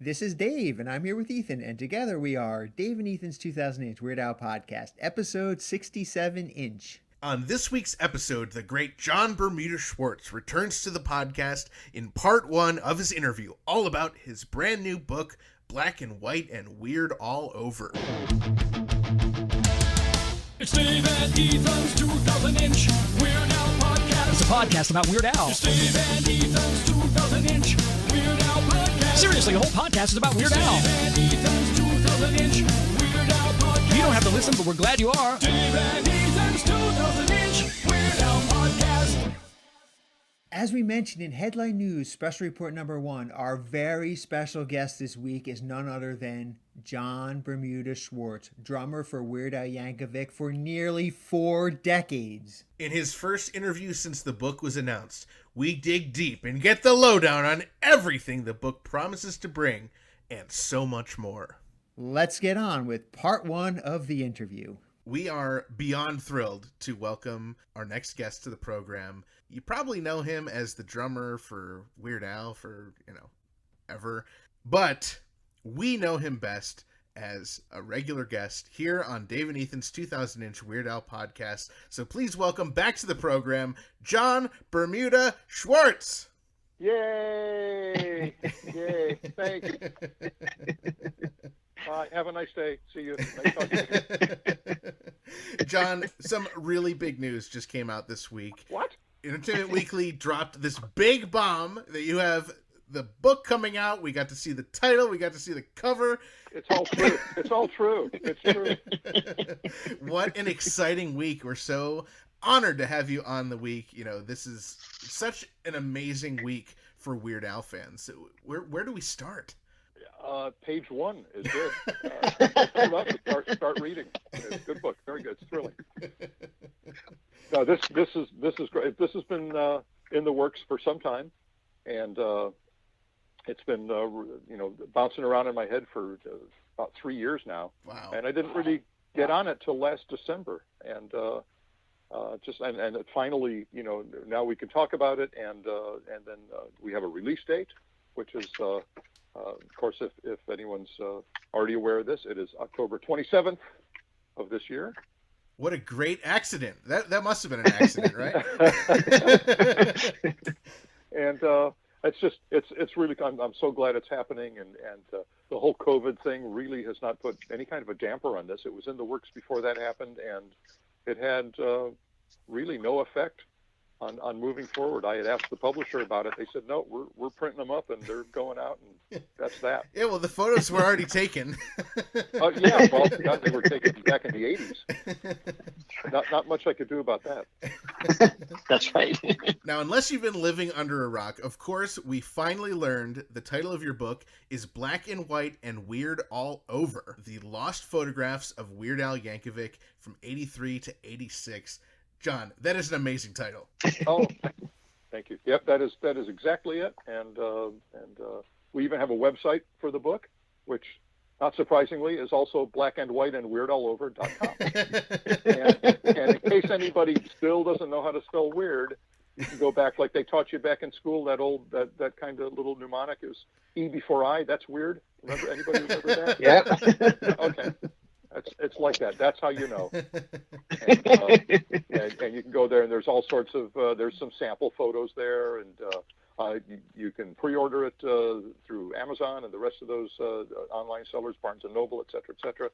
This is Dave, and I'm here with Ethan, and together we are Dave and Ethan's 2000-inch Weird Al podcast, episode 67-inch. On this week's episode, the great John Bermuda Schwartz returns to the podcast in part one of his interview, all about his brand new book, Black and White and Weird All Over. It's Dave and Ethan's 2000-inch Weird Al podcast. It's a podcast about Weird Al. It's Dave and Ethan's 2000-inch Weird Al podcast. Seriously, the whole podcast is about Weird Al. Dave and Ethan's 2000-inch Weird Al podcast. You don't have to listen, but we're glad you are. Dave and Ethan's 2000-inch Weird Al podcast. As we mentioned in Headline News Special Report number 1, our very special guest this week is none other than John Bermuda Schwartz, drummer for Weird Al Yankovic for nearly 4 decades. In his first interview since the book was announced, we dig deep and get the lowdown on everything the book promises to bring, and so much more. Let's get on with part 1 of the interview. We are beyond thrilled to welcome our next guest to the program. You probably know him as the drummer for Weird Al for, ever. But we know him best as a regular guest here on Dave and Ethan's 2000-inch Weird Al podcast. So please welcome back to the program, John Bermuda Schwartz. Yay! Yay! Thanks. Have a nice day. See you. Nice talking to you. John, some really big news just came out this week. What? Entertainment Weekly dropped this big bomb that you have the book coming out. We got to see the title. We got to see the cover. It's all true. It's all true. It's true. What an exciting week. We're so honored to have you on the week. This is such an amazing week for Weird Al fans. Where do we start? Page 1 is good. Start reading. It's a good book. Very good. It's thrilling. No, this is great. This has been in the works for some time, and it's been bouncing around in my head for about 3 years now. Wow! And I didn't really get on it till last December, and finally, now we can talk about it, and then we have a release date, which is. Of course, if anyone's already aware of this, it is October 27th of this year. What a great accident! That must have been an accident, right? And it's really I'm so glad it's happening, and the whole COVID thing really has not put any kind of a damper on this. It was in the works before that happened, and it had really no effect on moving forward. I had asked the publisher about it. They said, no, we're printing them up and they're going out, and that's that. Yeah, well, the photos were already taken. Yeah, well, God, they were taken back in the 80s. Not much I could do about that. That's right. Now, unless you've been living under a rock, of course, we finally learned the title of your book is Black and White and Weird All Over, the lost photographs of Weird Al Yankovic from 83 to 86. John, that is an amazing title. Oh, thank you. Yep, that is exactly it. And we even have a website for the book, which, not surprisingly, is also blackandwhiteandweirdallover.com. and in case anybody still doesn't know how to spell weird, you can go back like they taught you back in school. That kind of little mnemonic is E before I. That's weird. Remember? Anybody remember that? Yeah. Okay. It's like that. That's how you know. And you can go there, and there's all sorts of there's some sample photos there, and you can pre-order it through Amazon and the rest of those online sellers, Barnes and Noble, et cetera.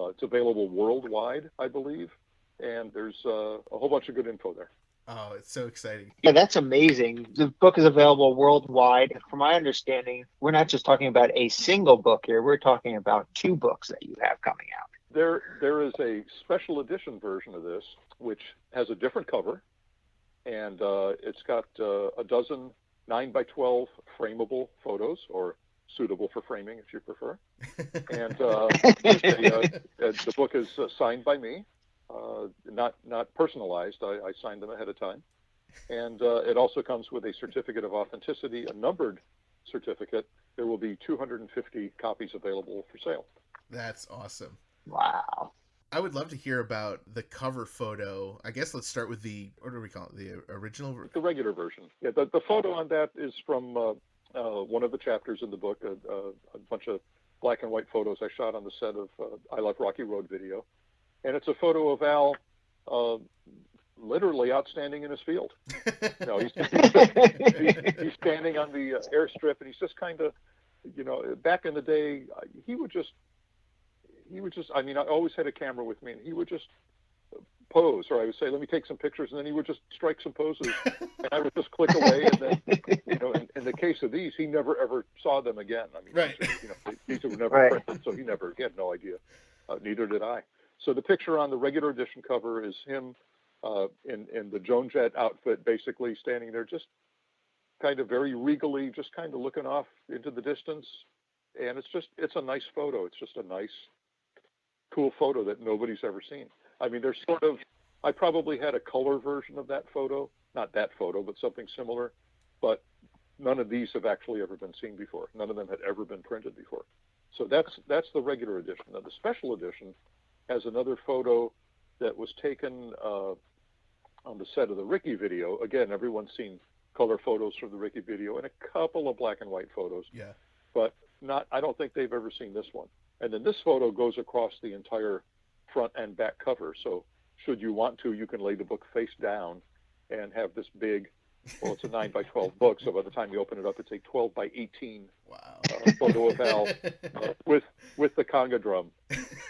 It's available worldwide, I believe, and there's a whole bunch of good info there. Oh, it's so exciting. Yeah, that's amazing. The book is available worldwide. From my understanding, we're not just talking about a single book here. We're talking about 2 books that you have coming out. There is a special edition version of this, which has a different cover, and it's got a dozen 9x12 frameable photos, or suitable for framing if you prefer. And the book is signed by me. Not personalized. I signed them ahead of time. And it also comes with a certificate of authenticity, a numbered certificate. There will be 250 copies available for sale. That's awesome. Wow. I would love to hear about the cover photo. I guess let's start with what do we call it? The original? The regular version. Yeah, the photo on that is from one of the chapters in the book, a bunch of black and white photos I shot on the set of I Love Rocky Road video. And it's a photo of Al literally outstanding in his field. He's standing on the airstrip, and he's just kind of, back in the day, he would just, I mean, I always had a camera with me, and he would just pose, or I would say, let me take some pictures, and then he would just strike some poses, and I would just click away, and then, in the case of these, he never ever saw them again. I mean, right. These were never printed, so he had no idea. Neither did I. So the picture on the regular edition cover is him in the Joan Jett outfit, basically standing there, just kind of very regally, just kind of looking off into the distance, and it's a nice photo. It's just a nice, cool photo that nobody's ever seen. I mean, there's I probably had a color version of that photo, not that photo, but something similar, but none of these have actually ever been seen before. None of them had ever been printed before. So that's the regular edition. Now, the special edition has another photo that was taken on the set of the Ricky video. Again, everyone's seen color photos from the Ricky video and a couple of black and white photos. Yeah. But I don't think they've ever seen this one. And then this photo goes across the entire front and back cover. So should you want to, you can lay the book face down and have this big, well, it's a 9 by 12 book, so by the time you open it up, it's a 12 by 18 photo of Al with the conga drum.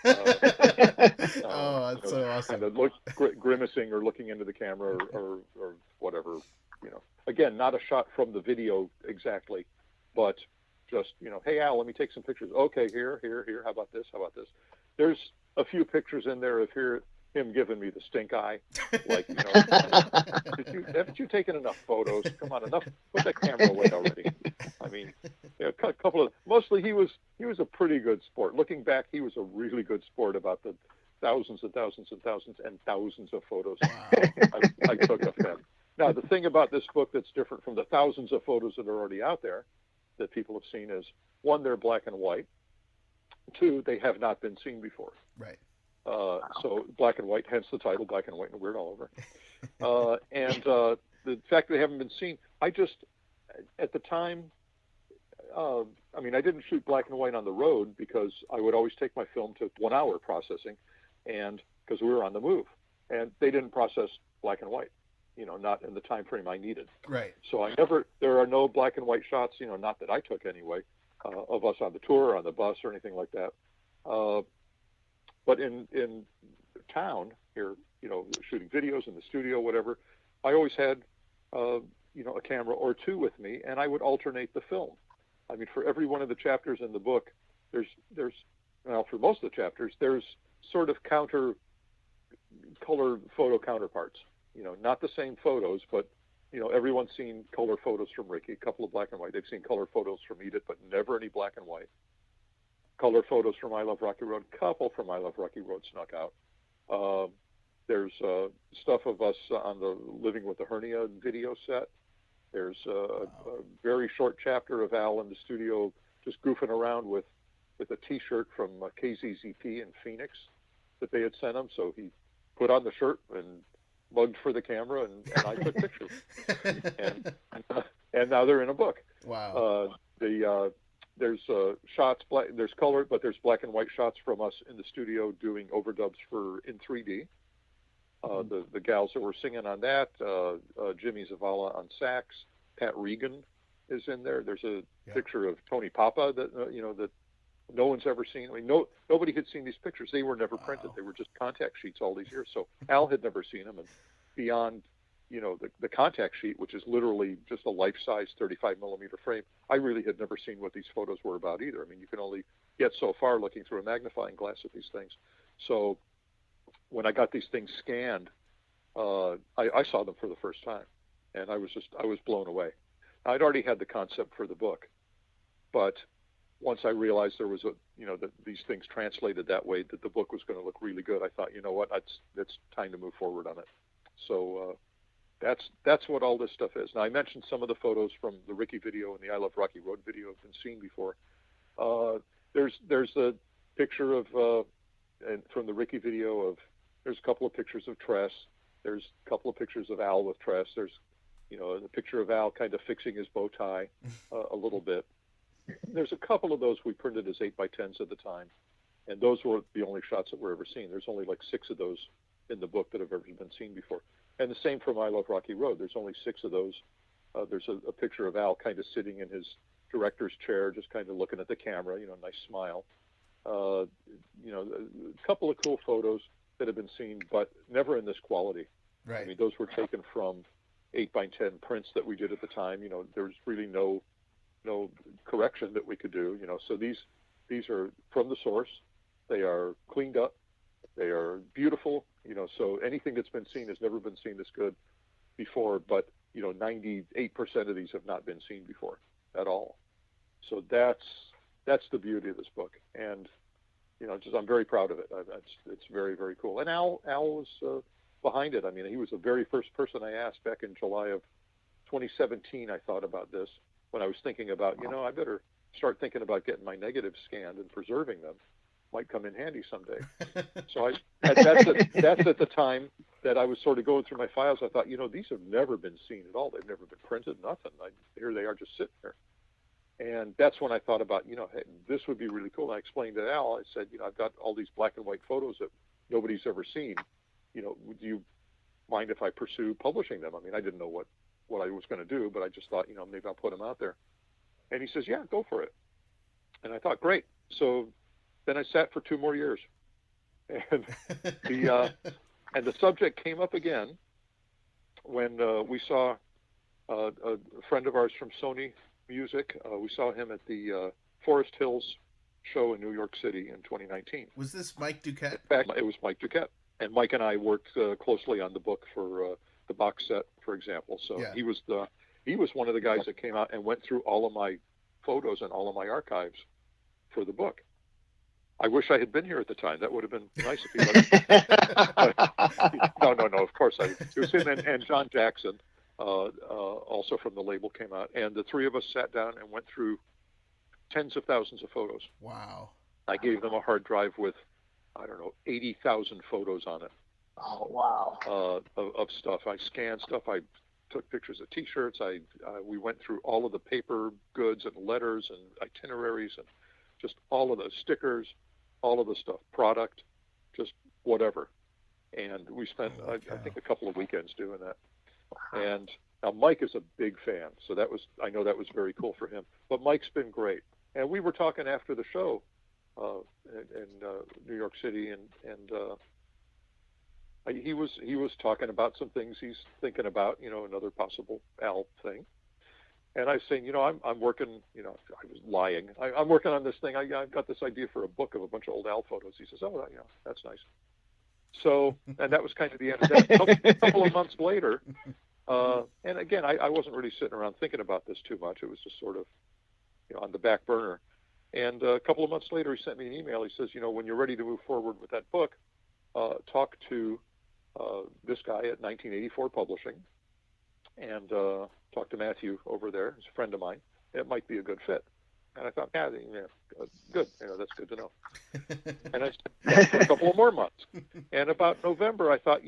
That's so awesome. Kind of grimacing or looking into the camera or whatever. Again, not a shot from the video exactly, but just, hey, Al, let me take some pictures. Okay, here. How about this? There's a few pictures in there of him giving me the stink eye, like, haven't you taken enough photos? Come on, enough. Put that camera away already. I mean, a couple of. Mostly, he was a pretty good sport. Looking back, he was a really good sport about the thousands and thousands and thousands and thousands of photos I took of him. Now, the thing about this book that's different from the thousands of photos that are already out there that people have seen is, one, they're black and white. Two, they have not been seen before. Right. So black and white, hence the title, Black and White and Weird All Over. And the fact they haven't been seen, I just, at the time, I mean, I didn't shoot black and white on the road because I would always take my film to 1 hour processing, and because we were on the move, and they didn't process black and white, not in the time frame I needed. Right. So there are no black and white shots, not that I took anyway, of us on the tour, or on the bus, or anything like that. But in town here, shooting videos in the studio, whatever, I always had, a camera or two with me, and I would alternate the film. I mean, for every one of the chapters in the book, for most of the chapters, there's sort of color photo counterparts. Not the same photos, but, everyone's seen color photos from Ricky, a couple of black and white. They've seen color photos from Edith, but never any black and white. Color photos from I Love Rocky Road, couple from I Love Rocky Road snuck out. There's stuff of us on the Living with a Hernia video set. There's a very short chapter of Al in the studio just goofing around with a T-shirt from KZZP in Phoenix that they had sent him. So he put on the shirt and mugged for the camera, and I took pictures. And now they're in a book. Wow. There's shots, there's color, but there's black and white shots from us in the studio doing overdubs in 3D. The gals that were singing on that, Jimmy Zavala on sax, Pat Regan is in there. There's a picture of Tony Papa that that no one's ever seen. I mean, nobody had seen these pictures. They were never printed. They were just contact sheets all these years. So Al had never seen them, and beyond the contact sheet, which is literally just a life-size 35 millimeter frame, I really had never seen what these photos were about either. I mean, you can only get so far looking through a magnifying glass at these things. So when I got these things scanned, I saw them for the first time, and I was blown away. I'd already had the concept for the book, but once I realized there was that these things translated that way, that the book was going to look really good, I thought, you know what, it's time to move forward on it. So that's what all this stuff is. Now, I mentioned some of the photos from the Ricky video and the I Love Rocky Road video have been seen before. There's a picture of and from the Ricky video there's a couple of pictures of Tress. There's a couple of pictures of Al with Tress. There's the picture of Al kind of fixing his bow tie a little bit. There's a couple of those we printed as 8x10s at the time, and those were the only shots that were ever seen. There's only like 6 of those in the book that have ever been seen before. And the same from I Love Rocky Road. There's only 6 of those. There's a picture of Al kind of sitting in his director's chair, just kind of looking at the camera, nice smile. A couple of cool photos that have been seen, but never in this quality. Right. I mean, those were taken from 8x10 prints that we did at the time. There was really no correction that we could do. So these are from the source. They are cleaned up. They are beautiful. So anything that's been seen has never been seen this good before. But 98% of these have not been seen before at all. So that's the beauty of this book, and I'm very proud of it. It's very, very cool. And Al was behind it. I mean, he was the very first person I asked back in July of 2017. I thought about this when I was thinking about, I better start thinking about getting my negatives scanned and preserving them. Might come in handy someday. So that's at the time that I was sort of going through my files. I thought, these have never been seen at all. They've never been printed, nothing. Here they are just sitting there. And that's when I thought about, hey, this would be really cool. And I explained to Al, I said, I've got all these black and white photos that nobody's ever seen. Would you mind if I pursue publishing them? I mean, I didn't know what I was going to do, but I just thought, maybe I'll put them out there. And he says, yeah, go for it. And I thought, great. So then I sat for 2 more years. And the subject came up again when we saw a friend of ours from Sony Music. We saw him at the Forest Hills show in New York City in 2019. Was this Mike Duquette? In fact, it was Mike Duquette. And Mike and I worked closely on the book for the box set, for example. So yeah. he was one of the guys that came out and went through all of my photos and all of my archives for the book. I wish I had been here at the time. That would have been nice if he was. No. Of course, it was him and John Jackson, also from the label, came out, and the 3 of us sat down and went through tens of thousands of photos. Wow. I gave them a hard drive with, 80,000 photos on it. Oh, wow. Of stuff. I scanned stuff. I took pictures of T-shirts. We went through all of the paper goods and letters and itineraries and just all of the stickers, all of the stuff, product, just whatever. And we spent, I think, a couple of weekends doing that. And now Mike is a big fan, so I know that was very cool for him. But Mike's been great. And we were talking after the show in New York City, and he was talking about some things he's thinking about, another possible Al thing. And I was saying, I'm working, I was lying. I'm working on this thing. I've got this idea for a book of a bunch of old Al photos. He says, oh, that's nice. So, and that was kind of the end of that. A couple of months later, and again, I wasn't really sitting around thinking about this too much. It was just sort of, on the back burner. And a couple of months later, he sent me an email. He says, when you're ready to move forward with that book, talk to this guy at 1984 Publishing, and talk to Matthew over there. He's a friend of mine. It might be a good fit. And I thought, yeah, good. That's good to know. And I said, for a couple of more months. And about November, I thought,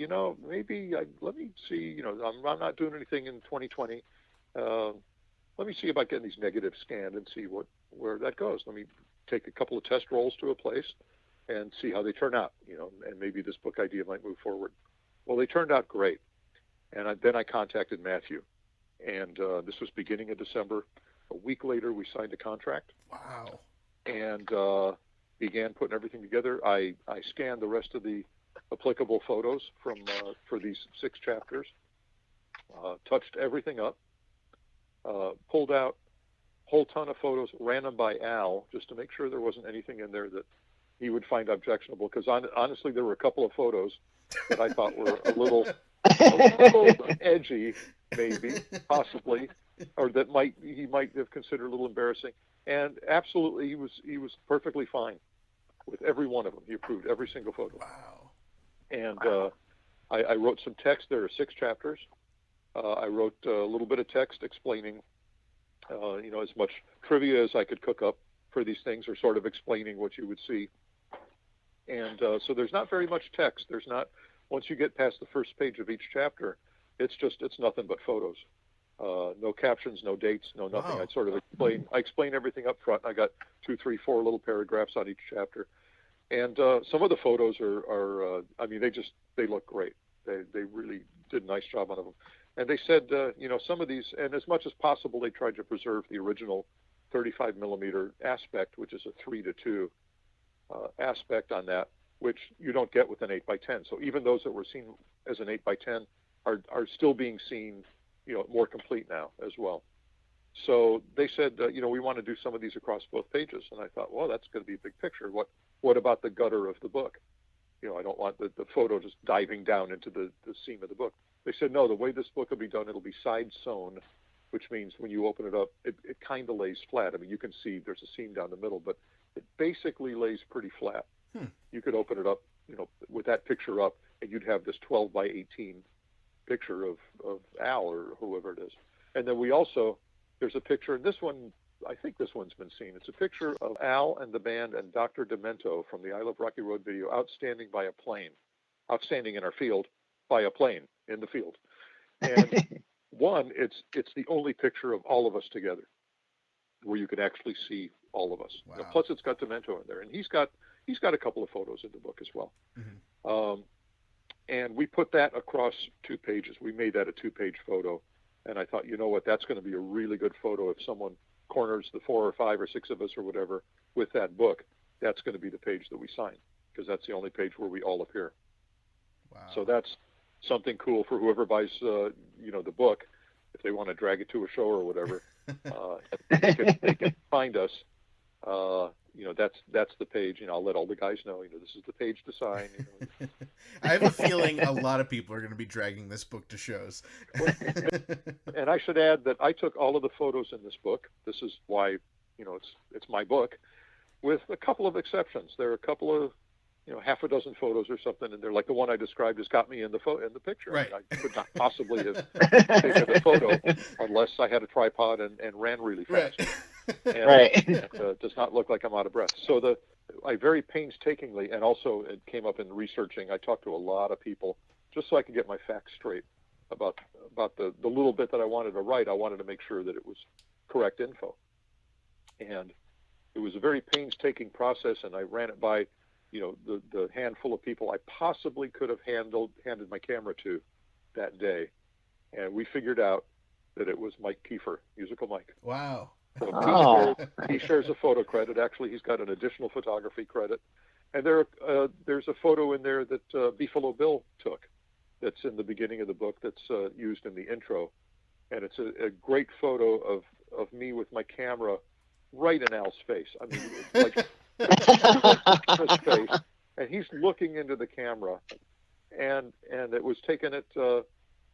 maybe let me see. I'm not doing anything in 2020. Let me see about getting these negatives scanned and see where that goes. Let me take a couple of test rolls to a place and see how they turn out. And maybe this book idea might move forward. Well, they turned out great. And then I contacted Matthew, and this was beginning of December. A week later, we signed a contract. Wow. And began putting everything together. I scanned the rest of the applicable photos for these 6 chapters, touched everything up, pulled out a whole ton of photos, ran them by Al, just to make sure there wasn't anything in there that he would find objectionable, because honestly, there were a couple of photos that I thought were a little edgy, maybe, possibly, or that he might have considered a little embarrassing. And absolutely, he was perfectly fine with every one of them. He approved every single photo. Wow. And I wrote some text. There are 6 chapters. I wrote a little bit of text explaining, as much trivia as I could cook up for these things, or sort of explaining what you would see. And so there's not very much text. There's not. Once you get past the first page of each chapter, it's nothing but photos. No captions, no dates, no nothing. Wow. I sort of explain everything up front. I got 2, 3, 4 little paragraphs on each chapter. And some of the photos are I mean, they look great. They really did a nice job on them. And they said, some of these, and as much as possible, they tried to preserve the original 35 millimeter aspect, which is a 3:2 aspect on that, which you don't get with an 8x10. So even those that were seen as an 8x10 are still being seen, more complete now as well. So they said, we want to do some of these across both pages. And I thought, well, that's going to be a big picture. What about the gutter of the book? I don't want the photo just diving down into the seam of the book. They said, no, the way this book will be done, it'll be side sewn, which means when you open it up, it kind of lays flat. I mean, you can see there's a seam down the middle, but it basically lays pretty flat. You could open it up, with that picture up, and you'd have this 12 by 18 picture of Al or whoever it is. And then there's a picture, and this one, I think this one's been seen. It's a picture of Al and the band and Dr. Demento from the I Love Rocky Road video outstanding in our field by a plane in the field. And one, it's the only picture of all of us together where you can actually see all of us. Wow. Plus it's got Demento in there, and he's got a couple of photos in the book as well. And we put that across 2 pages. We made that a 2-page photo. And I thought, you know what, that's going to be a really good photo if someone corners the 4 or 5 or 6 of us or whatever with that book. That's going to be the page that we sign, because that's the only page where we all appear. Wow. So that's something cool for whoever buys, the book. If they want to drag it to a show or whatever, they can find us. That's the page. I'll let all the guys know. This is the page to sign. I have a feeling a lot of people are going to be dragging this book to shows. And I should add that I took all of the photos in this book. This is why, it's my book, with a couple of exceptions. There are a couple of, half a dozen photos or something, and they're like the one I described has got me in the picture. Right. I could not possibly have taken a photo unless I had a tripod and ran really fast. Right. And does not look like I'm out of breath. So I very painstakingly, and also it came up in researching, I talked to a lot of people just so I could get my facts straight about the little bit that I wanted to write. I wanted to make sure that it was correct info. And it was a very painstaking process, and I ran it by, the handful of people I possibly could have handed my camera to that day. And we figured out that it was Mike Kiefer, Musical Mike. Wow. So he shares a photo credit. Actually, he's got an additional photography credit. And there's a photo in there that Beefalo Bill took that's in the beginning of the book that's used in the intro. And it's a great photo of me with my camera right in Al's face. I mean, it's like his face. And he's looking into the camera. And it was taken at...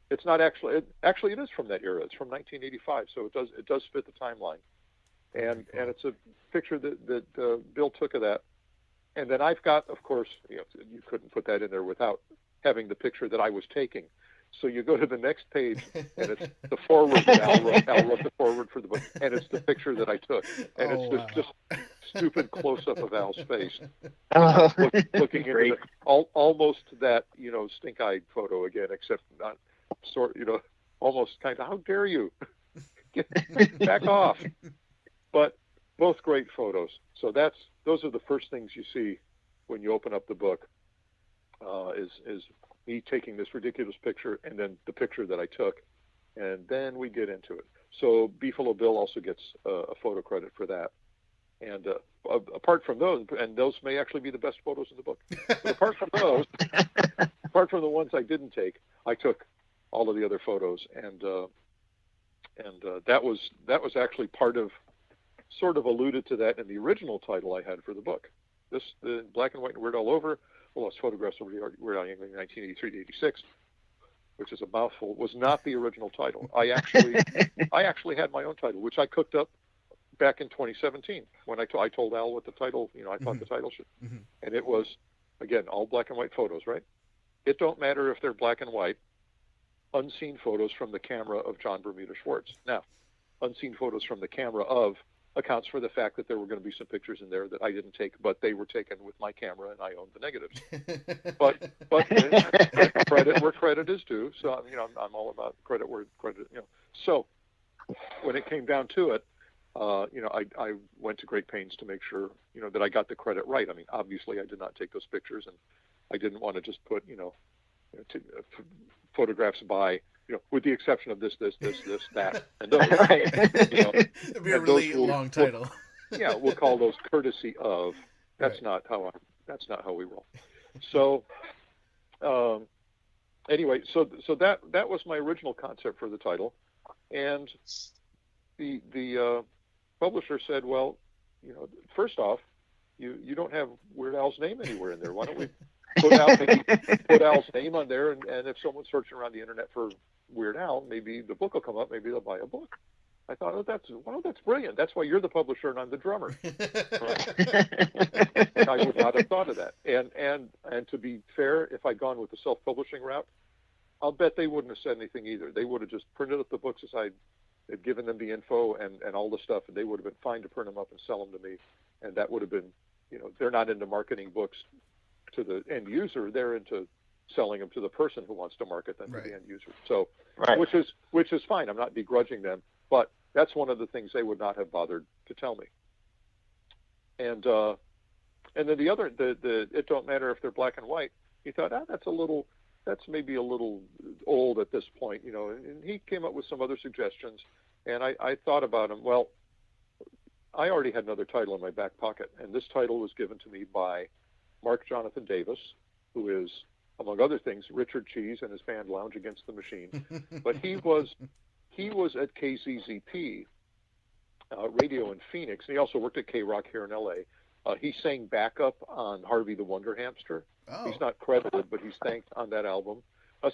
it's not actually. It is from that era. It's from 1985, so it does fit the timeline, and it's a picture that Bill took of that. And then I've got, of course, you couldn't put that in there without having the picture that I was taking. So you go to the next page, and it's the forward. Al wrote the forward for the book, and it's the picture that I took, and it's just stupid close-up of Al's face, looking into almost that stink-eyed photo again, except not. Almost kind of, how dare you? Get back off. But both great photos. So those are the first things you see when you open up the book, is me taking this ridiculous picture and then the picture that I took, and then we get into it. So Beefalo Bill also gets a photo credit for that. And apart from those, and those may actually be the best photos in the book. But apart from those, apart from the ones I didn't take, I took all of the other photos, and that was actually part of, sort of alluded to that in the original title I had for the book. The Black and White and Weird All Over, Lost Photographs of Weird Al Yankovic 1983 to 86, which is a mouthful, was not the original title. I actually had my own title, which I cooked up back in 2017 when I told Al what the title, I thought the title should, and it was, again, all black and white photos, right? It don't matter if they're black and white. Unseen photos from the camera of John Bermuda Schwartz. Now, unseen photos from the camera of accounts for the fact that there were going to be some pictures in there that I didn't take, but they were taken with my camera and I owned the negatives. but credit where credit is due. So I'm all about credit where credit. So when it came down to it, I went to great pains to make sure, that I got the credit right. I mean, obviously I did not take those pictures, and I didn't want to just put, photographs by, with the exception of this, that, and those. Right. It'd be a really long title. We'll call those courtesy of. That's Right. not how we roll. So, anyway, so that was my original concept for the title, and the publisher said, well, first off, you don't have Weird Al's name anywhere in there. Why don't we put Al's name on there, and if someone's searching around the internet for Weird Al, maybe the book will come up. Maybe they'll buy a book. I thought, that's brilliant. That's why you're the publisher and I'm the drummer. I would not have thought of that. And to be fair, if I'd gone with the self-publishing route, I'll bet they wouldn't have said anything either. They would have just printed up the books as I had given them the info and all the stuff, and they would have been fine to print them up and sell them to me. And that would have been, they're not into marketing books to the end user. They're into selling them to the person who wants to market them to the end user. So, right. which is fine. I'm not begrudging them, but that's one of the things they would not have bothered to tell me. And then the other, the it don't matter if they're black and white. He thought, that's maybe a little old at this point, And he came up with some other suggestions, and I thought about them. Well, I already had another title in my back pocket, and this title was given to me by Mark Jonathan Davis, who is, among other things, Richard Cheese and his band Lounge Against the Machine. But he was at KZZP radio in Phoenix, and he also worked at K-Rock here in L.A. He sang backup on Harvey the Wonder Hamster. Oh. He's not credited, but he's thanked on that album.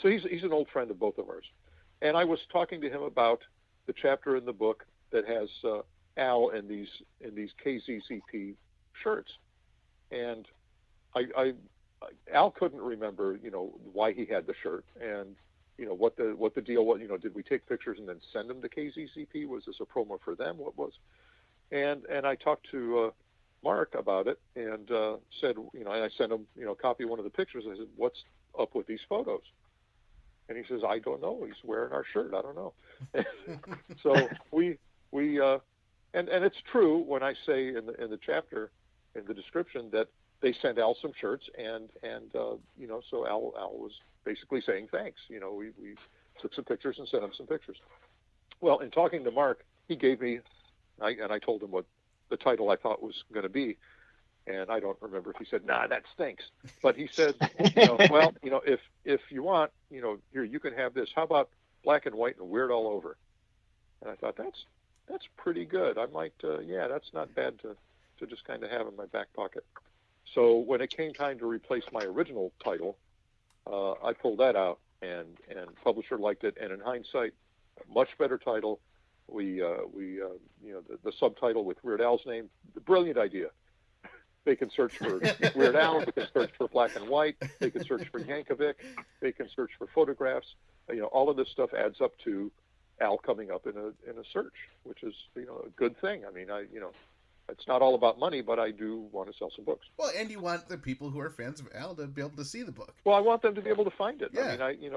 So he's an old friend of both of ours. And I was talking to him about the chapter in the book that has Al in these KZZP shirts, and Al couldn't remember, why he had the shirt, and what the deal was. Did we take pictures and then send them to KZZP? Was this a promo for them? What was? And I talked to Mark about it, and said, and I sent him, a copy of one of the pictures. I said, what's up with these photos? And he says, I don't know. He's wearing our shirt. I don't know. So we and it's true when I say in the chapter, in the description, that they sent Al some shirts, and so Al was basically saying thanks. We took some pictures and sent him some pictures. Well, in talking to Mark, he gave me, and I told him what the title I thought was going to be, and I don't remember if he said, nah, that stinks. But he said, well, if you want, here, you can have this. How about black and white and weird all over? And I thought, that's pretty good. I might, that's not bad to just kind of have in my back pocket. So when it came time to replace my original title, I pulled that out, and publisher liked it. And in hindsight, a much better title. The subtitle with Weird Al's name, the brilliant idea. They can search for Weird Al. They can search for black and white. They can search for Yankovic. They can search for photographs. All of this stuff adds up to Al coming up in a search, which is a good thing. I mean, it's not all about money, but I do want to sell some books. Well, and you want the people who are fans of Al to be able to see the book. Well, I want them to be able to find it. Yeah. I mean,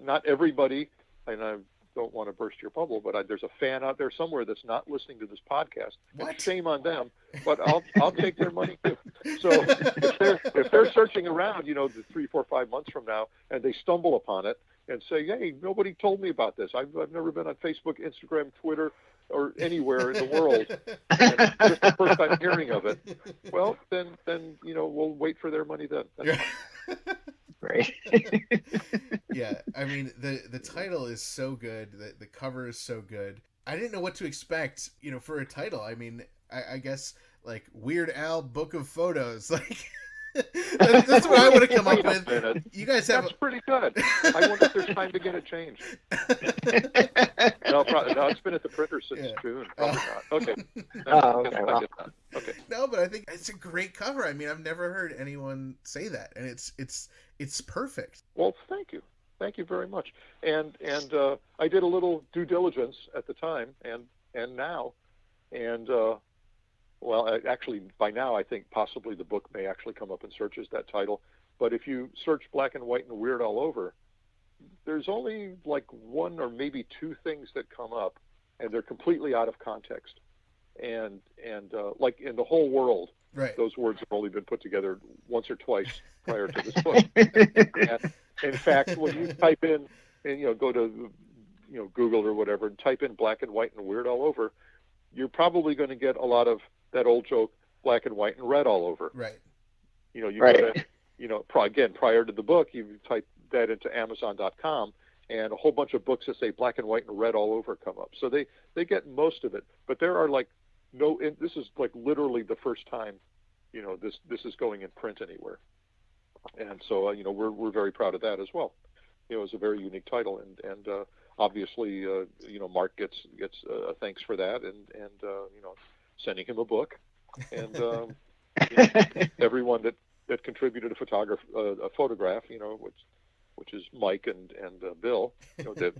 not everybody, and I don't want to burst your bubble, but there's a fan out there somewhere that's not listening to this podcast. What? And shame on them, but I'll take their money too. So if they're searching around, the 3, 4, 5 months from now, and they stumble upon it and say, hey, nobody told me about this. I've never been on Facebook, Instagram, Twitter, or anywhere in the world. And this is the first time hearing of it. Well, then we'll wait for their money then. That's fine. Right. Yeah, I mean, the title is so good. The cover is so good. I didn't know what to expect, for a title. I mean, I guess, like, Weird Al Book of Photos. Like, that's what I would have come up with. You guys have... That's pretty good. I wonder if there's time to get it changed. No, it's been at the printer since June. Probably not. Okay. Okay, well. Okay. No, but I think it's a great cover. I mean, I've never heard anyone say that, and it's perfect. Well, thank you. Thank you very much. And I did a little due diligence at the time and now, and actually by now I think possibly the book may actually come up in searches, that title. But if you search black and white and weird all over, there's only like one or maybe two things that come up and they're completely out of context. And like in the whole world, Right. those words have only been put together once or twice prior to this book. And in fact, when you type in and go to Google or whatever and type in black and white and weird all over, you're probably going to get a lot of that old joke, black and white and red all over. Right. You Right. go to, again, prior to the book, you type that into Amazon.com, and a whole bunch of books that say black and white and red all over come up. So they get most of it, but there are like this is like literally the first time, this is going in print anywhere, and so we're very proud of that as well. It's a very unique title, and obviously Mark gets thanks for that, and sending him a book, and everyone that contributed a photograph, which is Mike and Bill,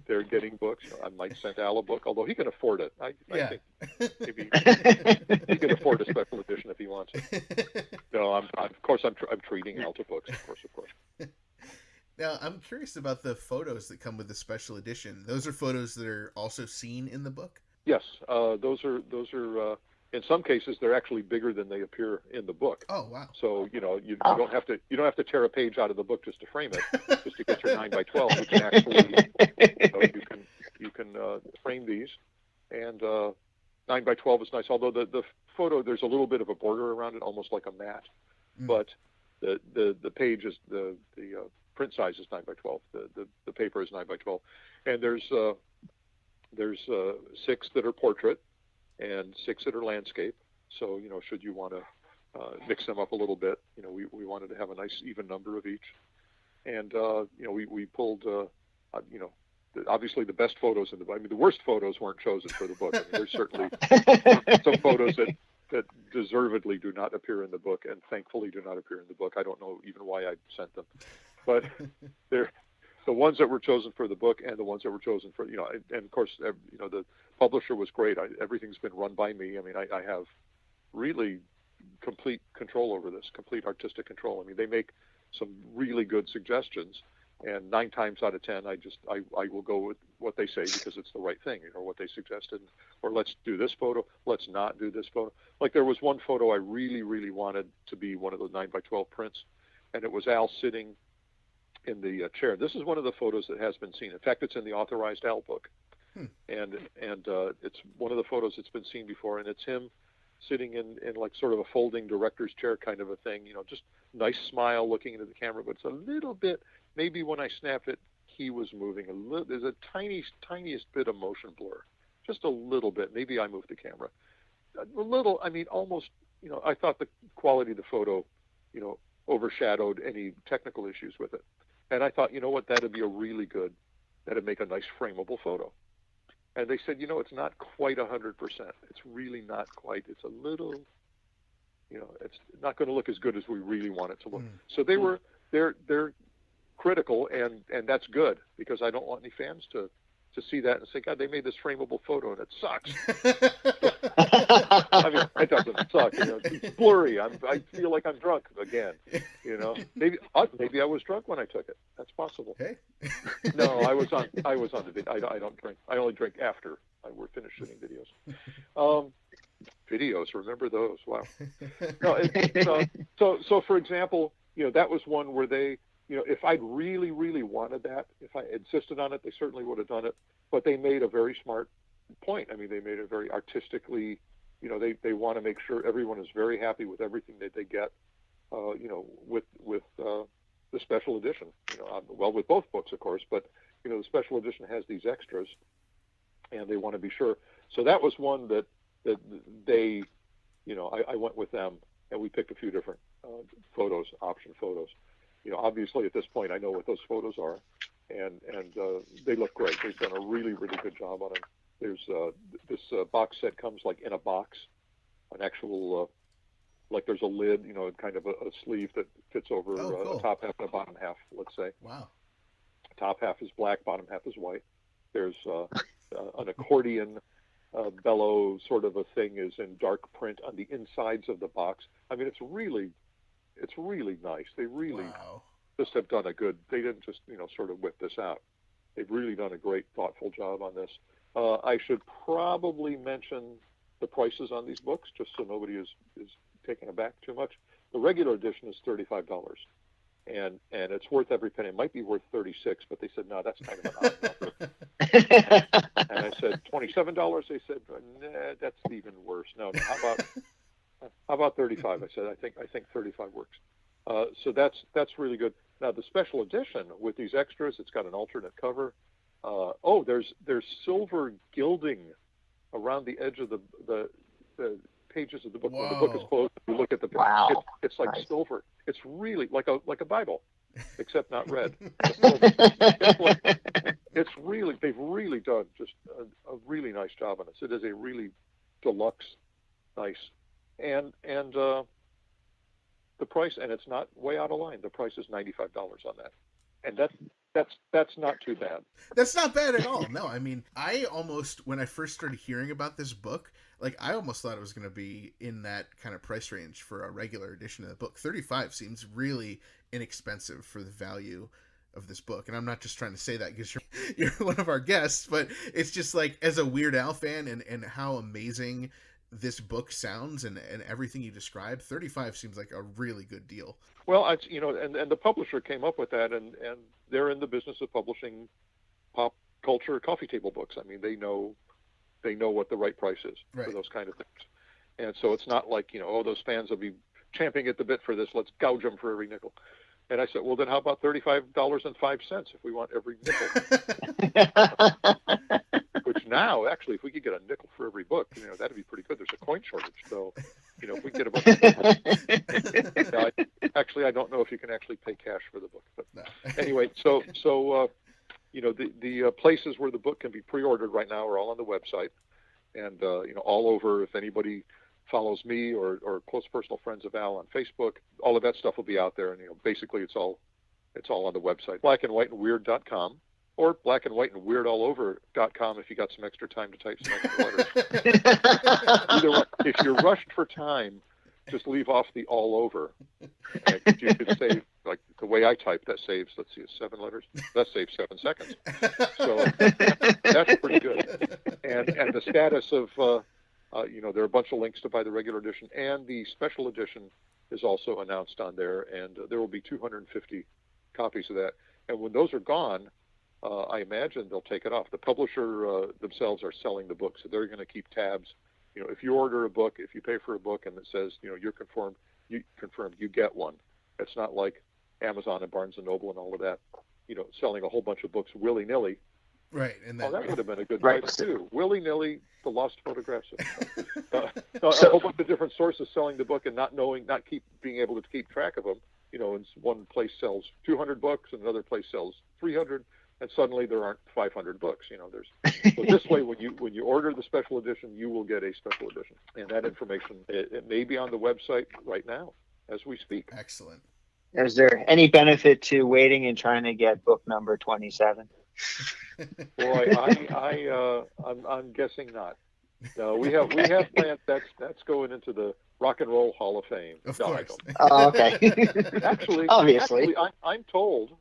they're getting books. Mike sent Al a book, although he can afford it. I think maybe he can afford a special edition if he wants it. No, I'm treating Al to books, of course. Now, I'm curious about the photos that come with the special edition. Those are photos that are also seen in the book? Yes, those are in some cases they're actually bigger than they appear in the book. Oh, wow. So you don't have to tear a page out of the book just to frame it, just to get your 9x12. You can actually you can frame these, and 9x12 is nice. Although the photo, there's a little bit of a border around it, almost like a mat, but the page is the print size is 9x12. The paper is 9x12, and there's 6 that are portrait and 6 that are landscape. So should you want to mix them up a little bit, we wanted to have a nice even number of each, and we pulled obviously the best photos in the book. I mean, the worst photos weren't chosen for the book. I mean, there's certainly some photos that deservedly do not appear in the book, and thankfully do not appear in the book. I don't know even why I sent them, but they're the ones that were chosen for the book and the ones that were chosen for, and of course, the publisher was great. Everything's been run by me. I mean, I have really complete control over this, complete artistic control. I mean, they make some really good suggestions, and 9 times out of 10, I will go with what they say because it's the right thing, what they suggested, or let's do this photo, let's not do this photo. Like there was one photo I really, really wanted to be one of those 9x12 prints, and it was Al sitting in the chair. This is one of the photos that has been seen. In fact, it's in the authorized Al book, and it's one of the photos that's been seen before, and it's him sitting in like sort of a folding director's chair kind of a thing, just nice smile looking into the camera, but it's a little bit, maybe when I snap it, he was moving a little. There's a tiniest bit of motion blur, just a little bit. Maybe I moved the camera a little. I mean, almost. I thought the quality of the photo, overshadowed any technical issues with it. And I thought, that'd be that'd make a nice frameable photo. And they said, it's not quite 100%. It's really not quite. It's a little, it's not going to look as good as we really want it to look. So they're critical, and that's good, because I don't want any fans to see that and say, God, they made this frameable photo and it sucks. I mean, it doesn't suck. It's blurry. I feel like I'm drunk again. Maybe I was drunk when I took it. That's possible. Hey. No, I was on the video. I don't drink. I only drink after we're finished shooting videos. Videos, remember those? Wow. No, so for example, that was one where they. If I'd really, really wanted that, if I insisted on it, they certainly would have done it. But they made a very smart point. I mean, they made it very artistically. They want to make sure everyone is very happy with everything that they get. With the special edition. Well, with both books, of course, but the special edition has these extras, and they want to be sure. So that was one that they, I went with them, and we picked a few different option photos. Obviously at this point I know what those photos are, and they look great. They've done a really, really good job on them. There's this box set comes like in a box, an actual like there's a lid, kind of a sleeve that fits over cool. a top half and a bottom half, let's say. Wow. Top half is black, bottom half is white. There's an accordion bellow sort of a thing is in dark print on the insides of the box. I mean, it's really nice. They really just have done they didn't just, sort of whip this out. They've really done a great, thoughtful job on this. I should probably mention the prices on these books, just so nobody is taken aback too much. The regular edition is $35, and it's worth every penny. It might be worth $36, but they said no, that's kind of an odd number. And I said $27. They said nah, that's even worse. No, how about 35? I said I think 35 works. So that's really good. Now the special edition with these extras, it's got an alternate cover. There's silver gilding around the edge of the pages of the book. Whoa. When the book is closed, you look at the Wow. it's like Nice. silver. It's really like a Bible, except not red. It's really, they've really done just a really nice job on this. It is a really deluxe, nice, and the price, and it's not way out of line. The price is $95 on that, and that's not too bad. That's not bad at all. No, I mean, I almost, when I first started hearing about this book, like, I almost thought it was going to be in that kind of price range for a regular edition of the book. 35 seems really inexpensive for the value of this book. And I'm not just trying to say that because you're one of our guests, but it's just like, as a Weird Al fan and how amazing this book sounds and everything you described, 35 seems like a really good deal. Well, and the publisher came up with that, and they're in the business of publishing pop culture coffee table books. I mean, they know what the right price is for those kind of things. And so it's not like, those fans will be champing at the bit for this. Let's gouge them for every nickel. And I said, well, then how about $35.05 if we want every nickel? Which now, actually, if we could get a nickel for every book, that'd be pretty good. There's a coin shortage. So, if we get a book. Actually, I don't know if you can actually pay cash for the book. But No. Anyway, so the places where the book can be pre-ordered right now are all on the website. And, all over, if anybody follows me or close personal friends of Al on Facebook, all of that stuff will be out there. And, basically it's all on the website, blackandwhiteandweird.com or blackandwhiteandweirdallover.com if you got some extra time to type some extra letters. Either way, if you're rushed for time, just leave off the all over. And you could save, like the way I type, that saves, let's see, 7 letters. That saves 7 seconds. So that's pretty good. And the status of, there are a bunch of links to buy the regular edition, and the special edition is also announced on there, and there will be 250 copies of that. And when those are gone, I imagine they'll take it off. The publisher themselves are selling the book, so they're going to keep tabs. If you order a book, if you pay for a book and it says, you're confirmed, you get one. It's not like Amazon and Barnes & Noble and all of that, selling a whole bunch of books willy-nilly. Right. And that would have been a good Right. title, too. Willy-nilly, the lost photographs. A whole bunch of different sources selling the book and not being able to keep track of them. And one place sells 200 books and another place sells 300. And suddenly there aren't 500 books. So this way, when you order the special edition, you will get a special edition, and that information it may be on the website right now as we speak. Excellent. Is there any benefit to waiting and trying to get book number 27? Boy, I'm guessing not. No, we have plans. That's going into the Rock and Roll Hall of Fame. Of No, course. Oh, okay. Actually, I'm told.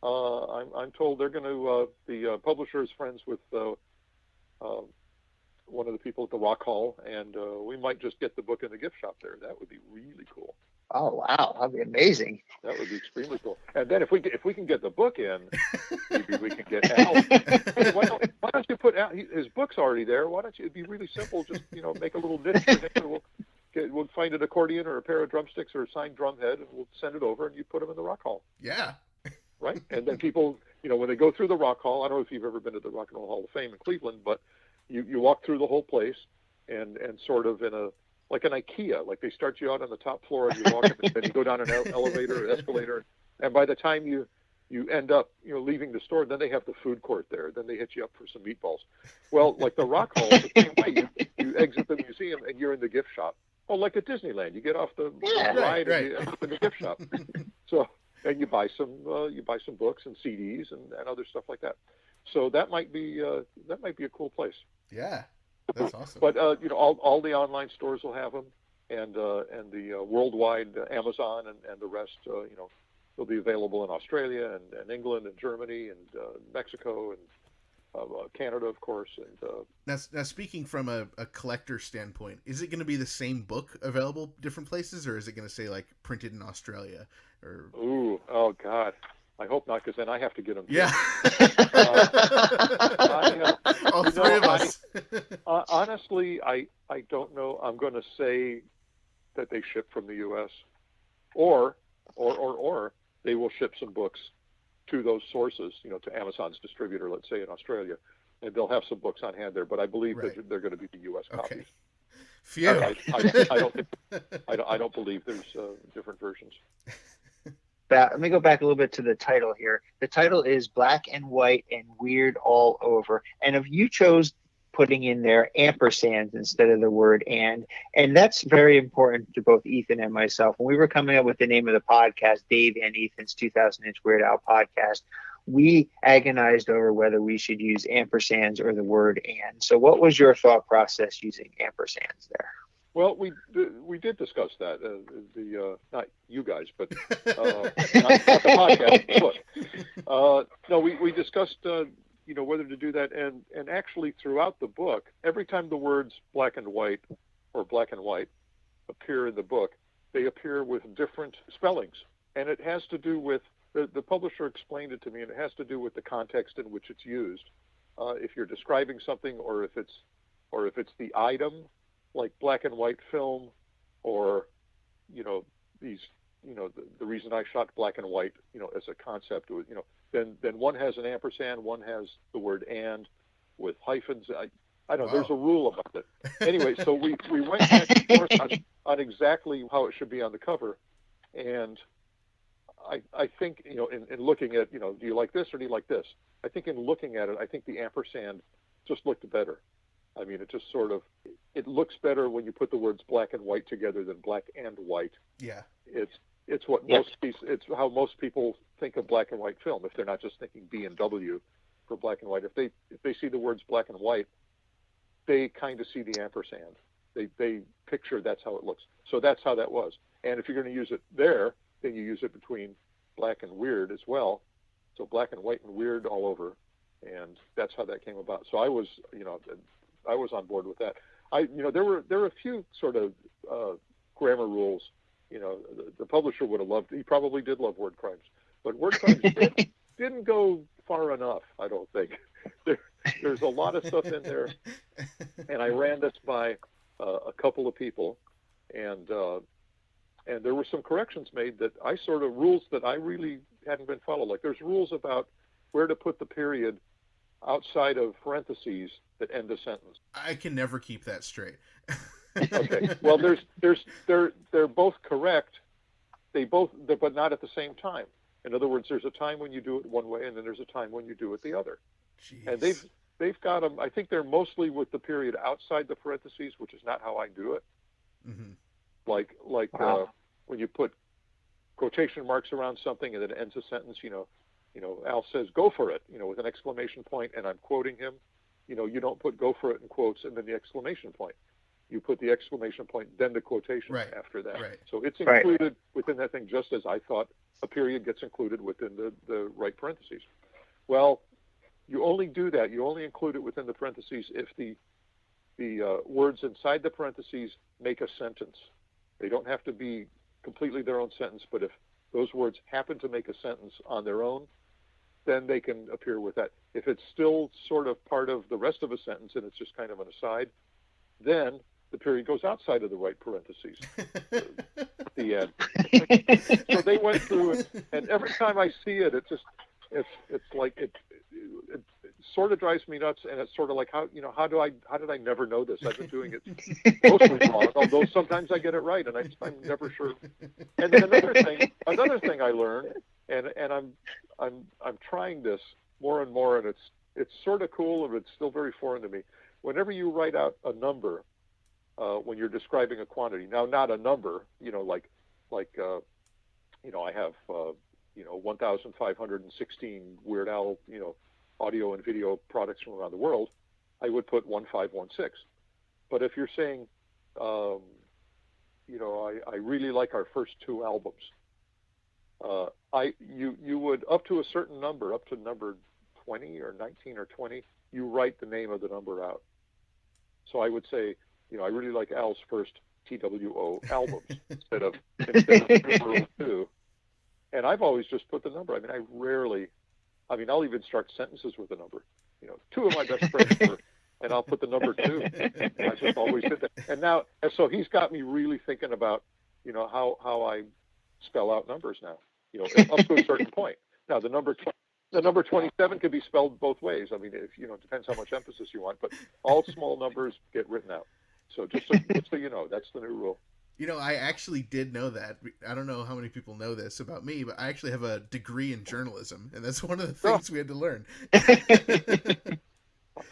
I'm told they're going to. The publisher is friends with one of the people at the Rock Hall, and we might just get the book in the gift shop there. That would be really cool. Oh, wow. That'd be amazing. That would be extremely cool. And then if we can get the book in, maybe we can get Al. Hey, why don't you put Al? His book's already there. Why don't you? It'd be really simple. Just make a little niche for him. We'll find an accordion or a pair of drumsticks or a signed drum head, and we'll send it over, and you put them in the Rock Hall. Yeah. Right? And then people, when they go through the Rock Hall, I don't know if you've ever been to the Rock and Roll Hall of Fame in Cleveland, but you walk through the whole place and sort of like an IKEA, like they start you out on the top floor and you walk up and then you go down an elevator or escalator. And by the time you end up, leaving the store, then they have the food court there. Then they hit you up for some meatballs. Well, like the Rock Hall, the same way. You exit the museum and you're in the gift shop. Oh, like at Disneyland, you get off the ride and you end up in the gift shop. So, and you buy some books and CDs and other stuff like that. So that might be a cool place. Yeah, that's awesome. But all the online stores will have them, and the worldwide Amazon and the rest, they'll be available in Australia and England and Germany and Mexico and Canada, of course. And now speaking from a collector standpoint, is it going to be the same book available different places, or is it going to say like printed in Australia? Or oh God, I hope not, because then I have to get them. yeah, all you three know, of us. honestly, I don't know. I'm going to say that they ship from the U.S. or they will ship some books to those sources, to Amazon's distributor, let's say in Australia, and they'll have some books on hand there. But I believe Right. that they're going to be the U.S. Okay. copies. Phew. I don't believe there's different versions. Let me go back a little bit to the title here. The title is Black and White and Weird All Over. And if you chose putting in there ampersands instead of the word and that's very important to both Ethan and myself. When we were coming up with the name of the podcast, Dave and Ethan's 2000-inch Weird Al podcast, we agonized over whether we should use ampersands or the word and. So what was your thought process using ampersands there? Well, we did discuss that. Not you guys, but not the podcast. But, no, we discussed whether to do that, and actually throughout the book, every time the words black and white or black and white appear in the book, they appear with different spellings, and it has to do with the publisher explained it to me, and it has to do with the context in which it's used. If you're describing something, or if it's the item, like black and white film, or the reason I shot black and white, as a concept, then one has an ampersand, one has the word and with hyphens. I don't know. Wow. There's a rule about it. Anyway, so we went back and forth on exactly how it should be on the cover, and I think in looking at do you like this or do you like this? I think in looking at it, I think the ampersand just looked better. I mean, it just it looks better when you put the words black and white together than black and white. Yeah. It's what it's how most people think of black and white film, if they're not just thinking B and W for black and white. If they see the words black and white, they kind of see the ampersand. They picture that's how it looks. So that's how that was. And if you're going to use it there, then you use it between black and weird as well. So black and white and weird all over. And that's how that came about. So I was on board with that. There were a few sort of grammar rules. The publisher would have loved. He probably did love word crimes, but word crimes didn't go far enough. I don't think. There's a lot of stuff in there, and I ran this by a couple of people, and there were some corrections made that rules that I really hadn't been followed. Like there's rules about where to put the period outside of parentheses that end a sentence. I can never keep that straight. Okay. Well, they're both correct. But not at the same time. In other words, there's a time when you do it one way, and then there's a time when you do it the other. Jeez. And they've got them. I think they're mostly with the period outside the parentheses, which is not how I do it. Mm-hmm. Like Wow. When you put quotation marks around something and then it ends a sentence. Al says "go for it," with an exclamation point, and I'm quoting him. You don't put "go for it" in quotes and then the exclamation point. You put the exclamation point, then the quotation after that. Right. So it's included within that thing, just as I thought a period gets included within the right parentheses. Well, you only do that. You only include it within the parentheses if the words inside the parentheses make a sentence. They don't have to be completely their own sentence, but if those words happen to make a sentence on their own, then they can appear with that. If it's still sort of part of the rest of a sentence and it's just kind of an aside, then the period goes outside of the right parentheses at the end. So they went through it, and every time I see it, it's like it sort of drives me nuts, and it's sort of like how did I never know this? I've been doing it mostly wrong, although sometimes I get it right, and I'm never sure. And then another thing I learned, and I'm trying this more and more, and it's sort of cool, but it's still very foreign to me. Whenever you write out a number, when you're describing a quantity, now not a number, I have 1,516 Weird Al, audio and video products from around the world, I would put 1516. But if you're saying, I really like our first two albums, you would up to a certain number, up to number 20 or 19 or 20, you write the name of the number out. So I would say, I really like Al's first TWO albums instead of numeral 2. And I've always just put the number. I mean, I'll even start sentences with a number. 2 of my best friends were, and I'll put the number 2. I just always did that. And so he's got me really thinking about, how I spell out numbers now, up to a certain point. Now, the number 27 can be spelled both ways. I mean, it depends how much emphasis you want, but all small numbers get written out. So just so you know, that's the new rule. I actually did know that. I don't know how many people know this about me, but I actually have a degree in journalism, and that's one of the things we had to learn.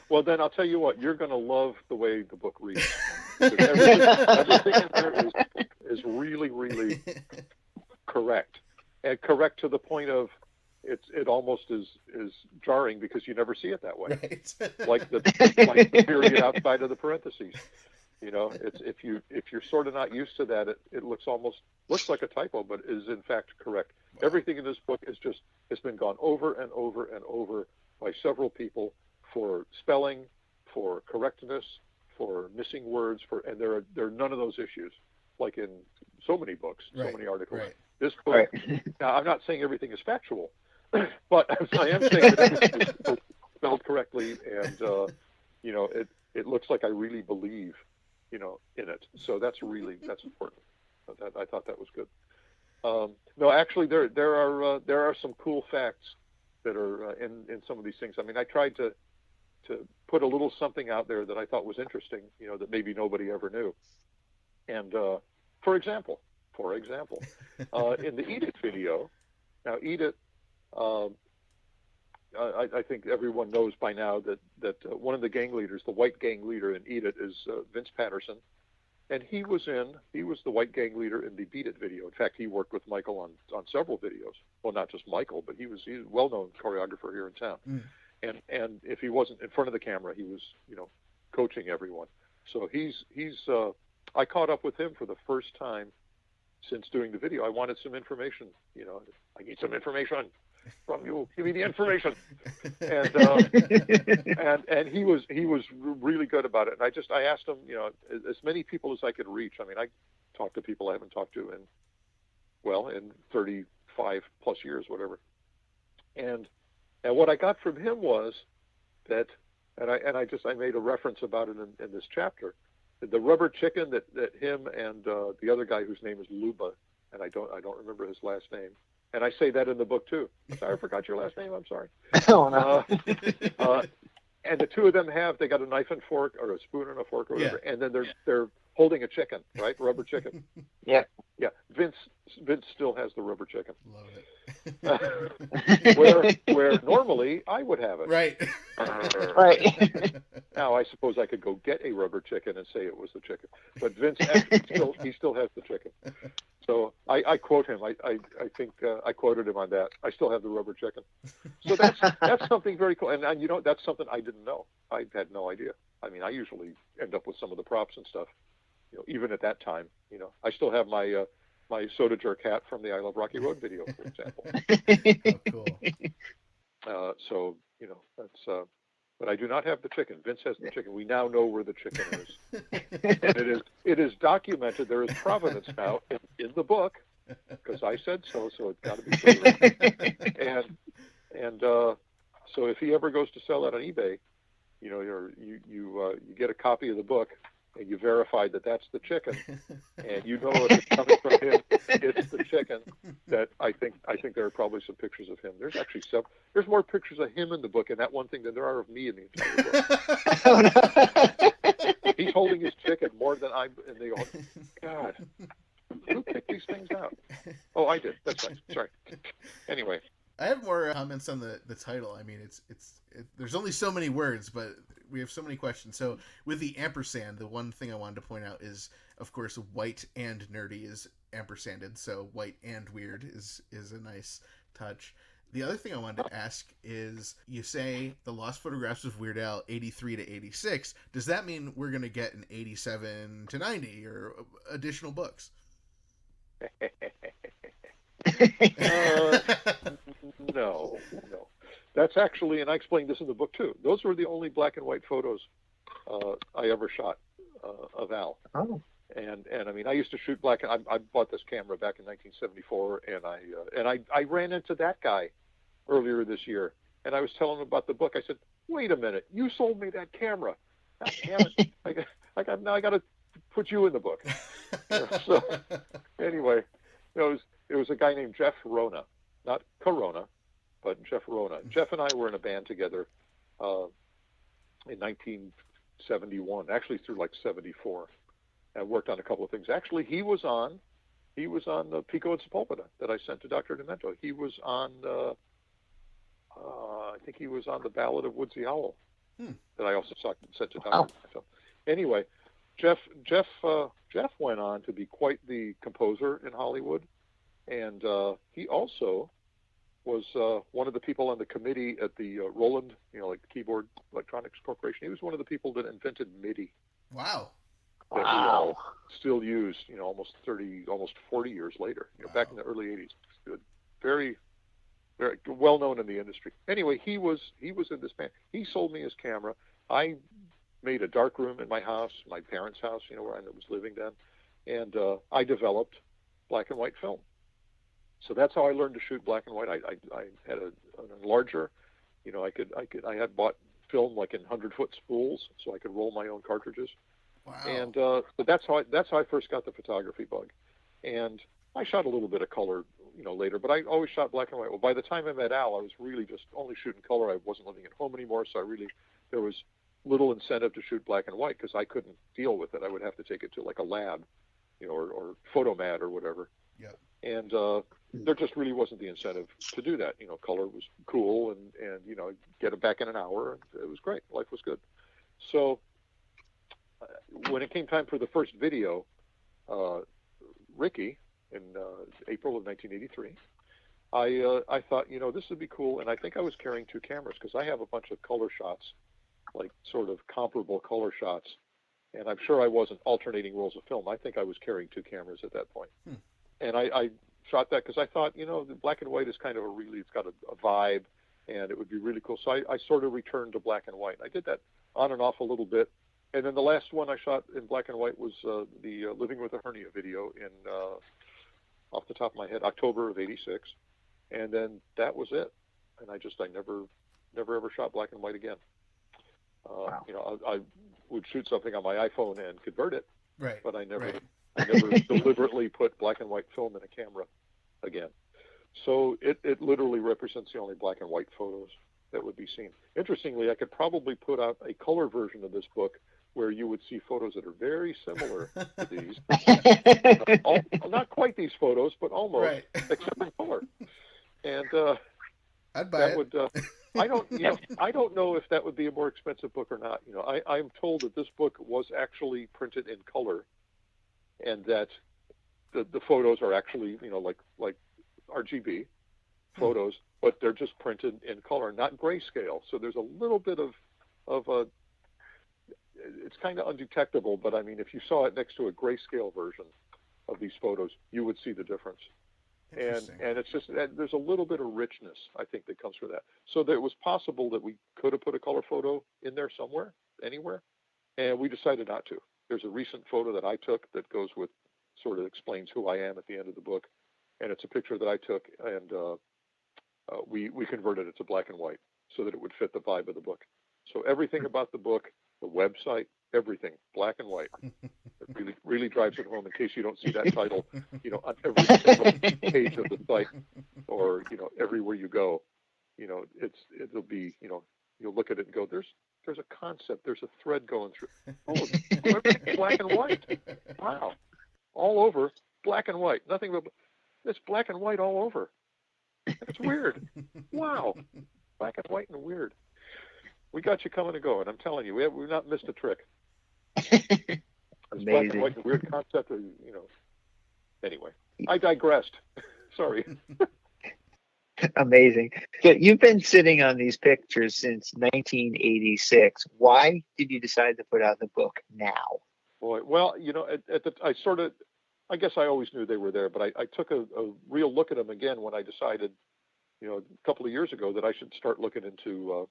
Well, then I'll tell you what, you're going to love the way the book reads. Everything in there is really, really correct. And correct to the point of it almost is jarring because you never see it that way. Right. like the period outside of the parentheses. It's if you're sort of not used to that, it looks like a typo, but is in fact correct. Wow. Everything in this book has been gone over and over and over by several people for spelling, for correctness, for missing words, and there are none of those issues like in so many books, so many articles. Right. This book. Right. Now, I'm not saying everything is factual, but I am saying that everything is spelled correctly, and it looks like I really believe in it. So that's important. I thought that was good. No, actually, there are some cool facts that are in some of these things. I mean, I tried to put a little something out there that I thought was interesting, that maybe nobody ever knew. And for example, in the Eat It video, now Eat It, I think everyone knows by now that one of the gang leaders, the white gang leader in Eat It, is Vince Patterson, and he was the white gang leader in the Beat It video. In fact, he worked with Michael on several videos. Well, not just Michael, but he's a well-known choreographer here in town. Mm. And if he wasn't in front of the camera, he was coaching everyone. So I caught up with him for the first time since doing the video. I wanted some information. I need some information from you. Give me the information. And he was really good about it. And I asked him, as many people as I could reach. I mean, I talked to people I haven't talked to in 35 plus years, whatever. And what I got from him was that, and I made a reference about it in this chapter, the rubber chicken that him and the other guy whose name is Luba, and I don't remember his last name. And I say that in the book too. I'm sorry, I forgot your last name. I'm sorry. Oh, no. And the two of them they got a knife and fork or a spoon and a fork or whatever, and then they're holding a chicken, right? Rubber chicken. Yeah. Yeah. Vince still has the rubber chicken. Love it. where normally I would have it. Right. Right. Now I suppose I could go get a rubber chicken and say it was the chicken, but Vince actually still has the chicken. So I quote him. I think I quoted him on that. I still have the rubber chicken. So that's something very cool. And that's something I didn't know. I had no idea. I mean, I usually end up with some of the props and stuff. Even at that time, I still have my soda jerk hat from the I Love Rocky Road video, for example. Oh, cool. So that's. But I do not have the chicken. Vince has the chicken. We now know where the chicken is, and it is documented. There is provenance now in the book because I said so. So it's got to be true. And so if he ever goes to sell that on eBay, you get a copy of the book. And you verify that that's the chicken, and if it's coming from him, it's the chicken. That I think there are probably some pictures of him. There's actually there's more pictures of him in the book in that one thing than there are of me in the entire book. He's holding his chicken more than I'm. And they go, God, who picked these things out? Oh, I did. That's right. Sorry. Anyway. I have more comments on the title. I mean, there's only so many words, but we have so many questions. So with the ampersand, the one thing I wanted to point out is, of course, white and nerdy is ampersanded. So white and weird is a nice touch. The other thing I wanted to ask is, you say the Lost Photographs of Weird Al 83 to 86. Does that mean we're going to get an 87 to 90 or additional books? No. That's actually, and I explained this in the book too. Those were the only black and white photos I ever shot of Al. Oh. And I mean, I used to shoot black. I bought this camera back in 1974, and I ran into that guy earlier this year, and I was telling him about the book. I said, "Wait a minute, you sold me that camera. God damn it! Now I got to put you in the book." So anyway, it was a guy named Jeff Rona, not Corona, but Jeff Rona. Jeff and I were in a band together in 1971, actually through like 74. I worked on a couple of things. Actually, he was on the Pico and Sepulveda that I sent to Dr. Demento. He was on I think he was on the Ballad of Woodsy Owl that I also sent to Dr. Demento. Anyway, Jeff went on to be quite the composer in Hollywood, and he also was one of the people on the committee at the Roland, like the Keyboard Electronics Corporation. He was one of the people that invented MIDI. Wow. That we all still use, almost 40 years later, back in the early 80s. Good. Very, very well known in the industry. Anyway, he was in this band. He sold me his camera. I made a dark room in my house, my parents' house, where I was living then, and I developed black and white film. So that's how I learned to shoot black and white. I had an enlarger. I had bought film like in 100-foot spools, so I could roll my own cartridges. Wow. And but that's how I first got the photography bug. And I shot a little bit of color, later, but I always shot black and white. Well, by the time I met Al, I was really just only shooting color. I wasn't living at home anymore, so there was little incentive to shoot black and white because I couldn't deal with it. I would have to take it to like a lab, or photomat or whatever. Yeah. And there just really wasn't the incentive to do that. Color was cool, and get it back in an hour, and it was great. Life was good. So when it came time for the first video, Ricky, in April of 1983, I thought, this would be cool, and I think I was carrying two cameras because I have a bunch of color shots, like sort of comparable color shots, and I'm sure I wasn't alternating rolls of film. I think I was carrying two cameras at that point. And I shot that because I thought, the black and white is kind of it's got a vibe, and it would be really cool. So I sort of returned to black and white. I did that on and off a little bit. And then the last one I shot in black and white was the Living with a Hernia video in, off the top of my head, October of '86. And then that was it. And I never ever shot black and white again. Wow. I would shoot something on my iPhone and convert it, right? But I never Right. deliberately put black and white film in a camera again. So it literally represents the only black and white photos that would be seen. Interestingly, I could probably put out a color version of this book where you would see photos that are very similar to these. Not quite these photos, but almost, Right. except in color. And I'd buy it. I don't know if that would be a more expensive book or not. I'm told that this book was actually printed in color, and that the photos are actually, like RGB photos, but they're just printed in color, not grayscale. So there's a little bit of a, it's kind of undetectable, but I mean, if you saw it next to a grayscale version of these photos, you would see the difference. And it's just, there's a little bit of richness, I think, that comes from that. So that it was possible that we could have put a color photo in there somewhere, anywhere, and we decided not to. There's a recent photo that I took that goes with, sort of explains who I am at the end of the book, and it's a picture that I took, and we converted it to black and white so that it would fit the vibe of the book. So everything about the book, the website, everything, black and white. It really drives it home in case you don't see that title, on every single page of the site, or, everywhere you go, it'll be, you'll look at it and go, there's a concept, there's a thread going through. Oh, everything's black and white. Wow. All over, black and white. Nothing but, it's black and white all over. It's weird. Wow. Black and white and weird. We got you coming and going. I'm telling you, we've not missed a trick. This black and white and weird concept, Anyway, I digressed. Sorry. Amazing. So you've been sitting on these pictures since 1986. Why did you decide to put out the book now? Boy, well, I guess I always knew they were there, but I took a real look at them again when I decided a couple of years ago that I should start looking into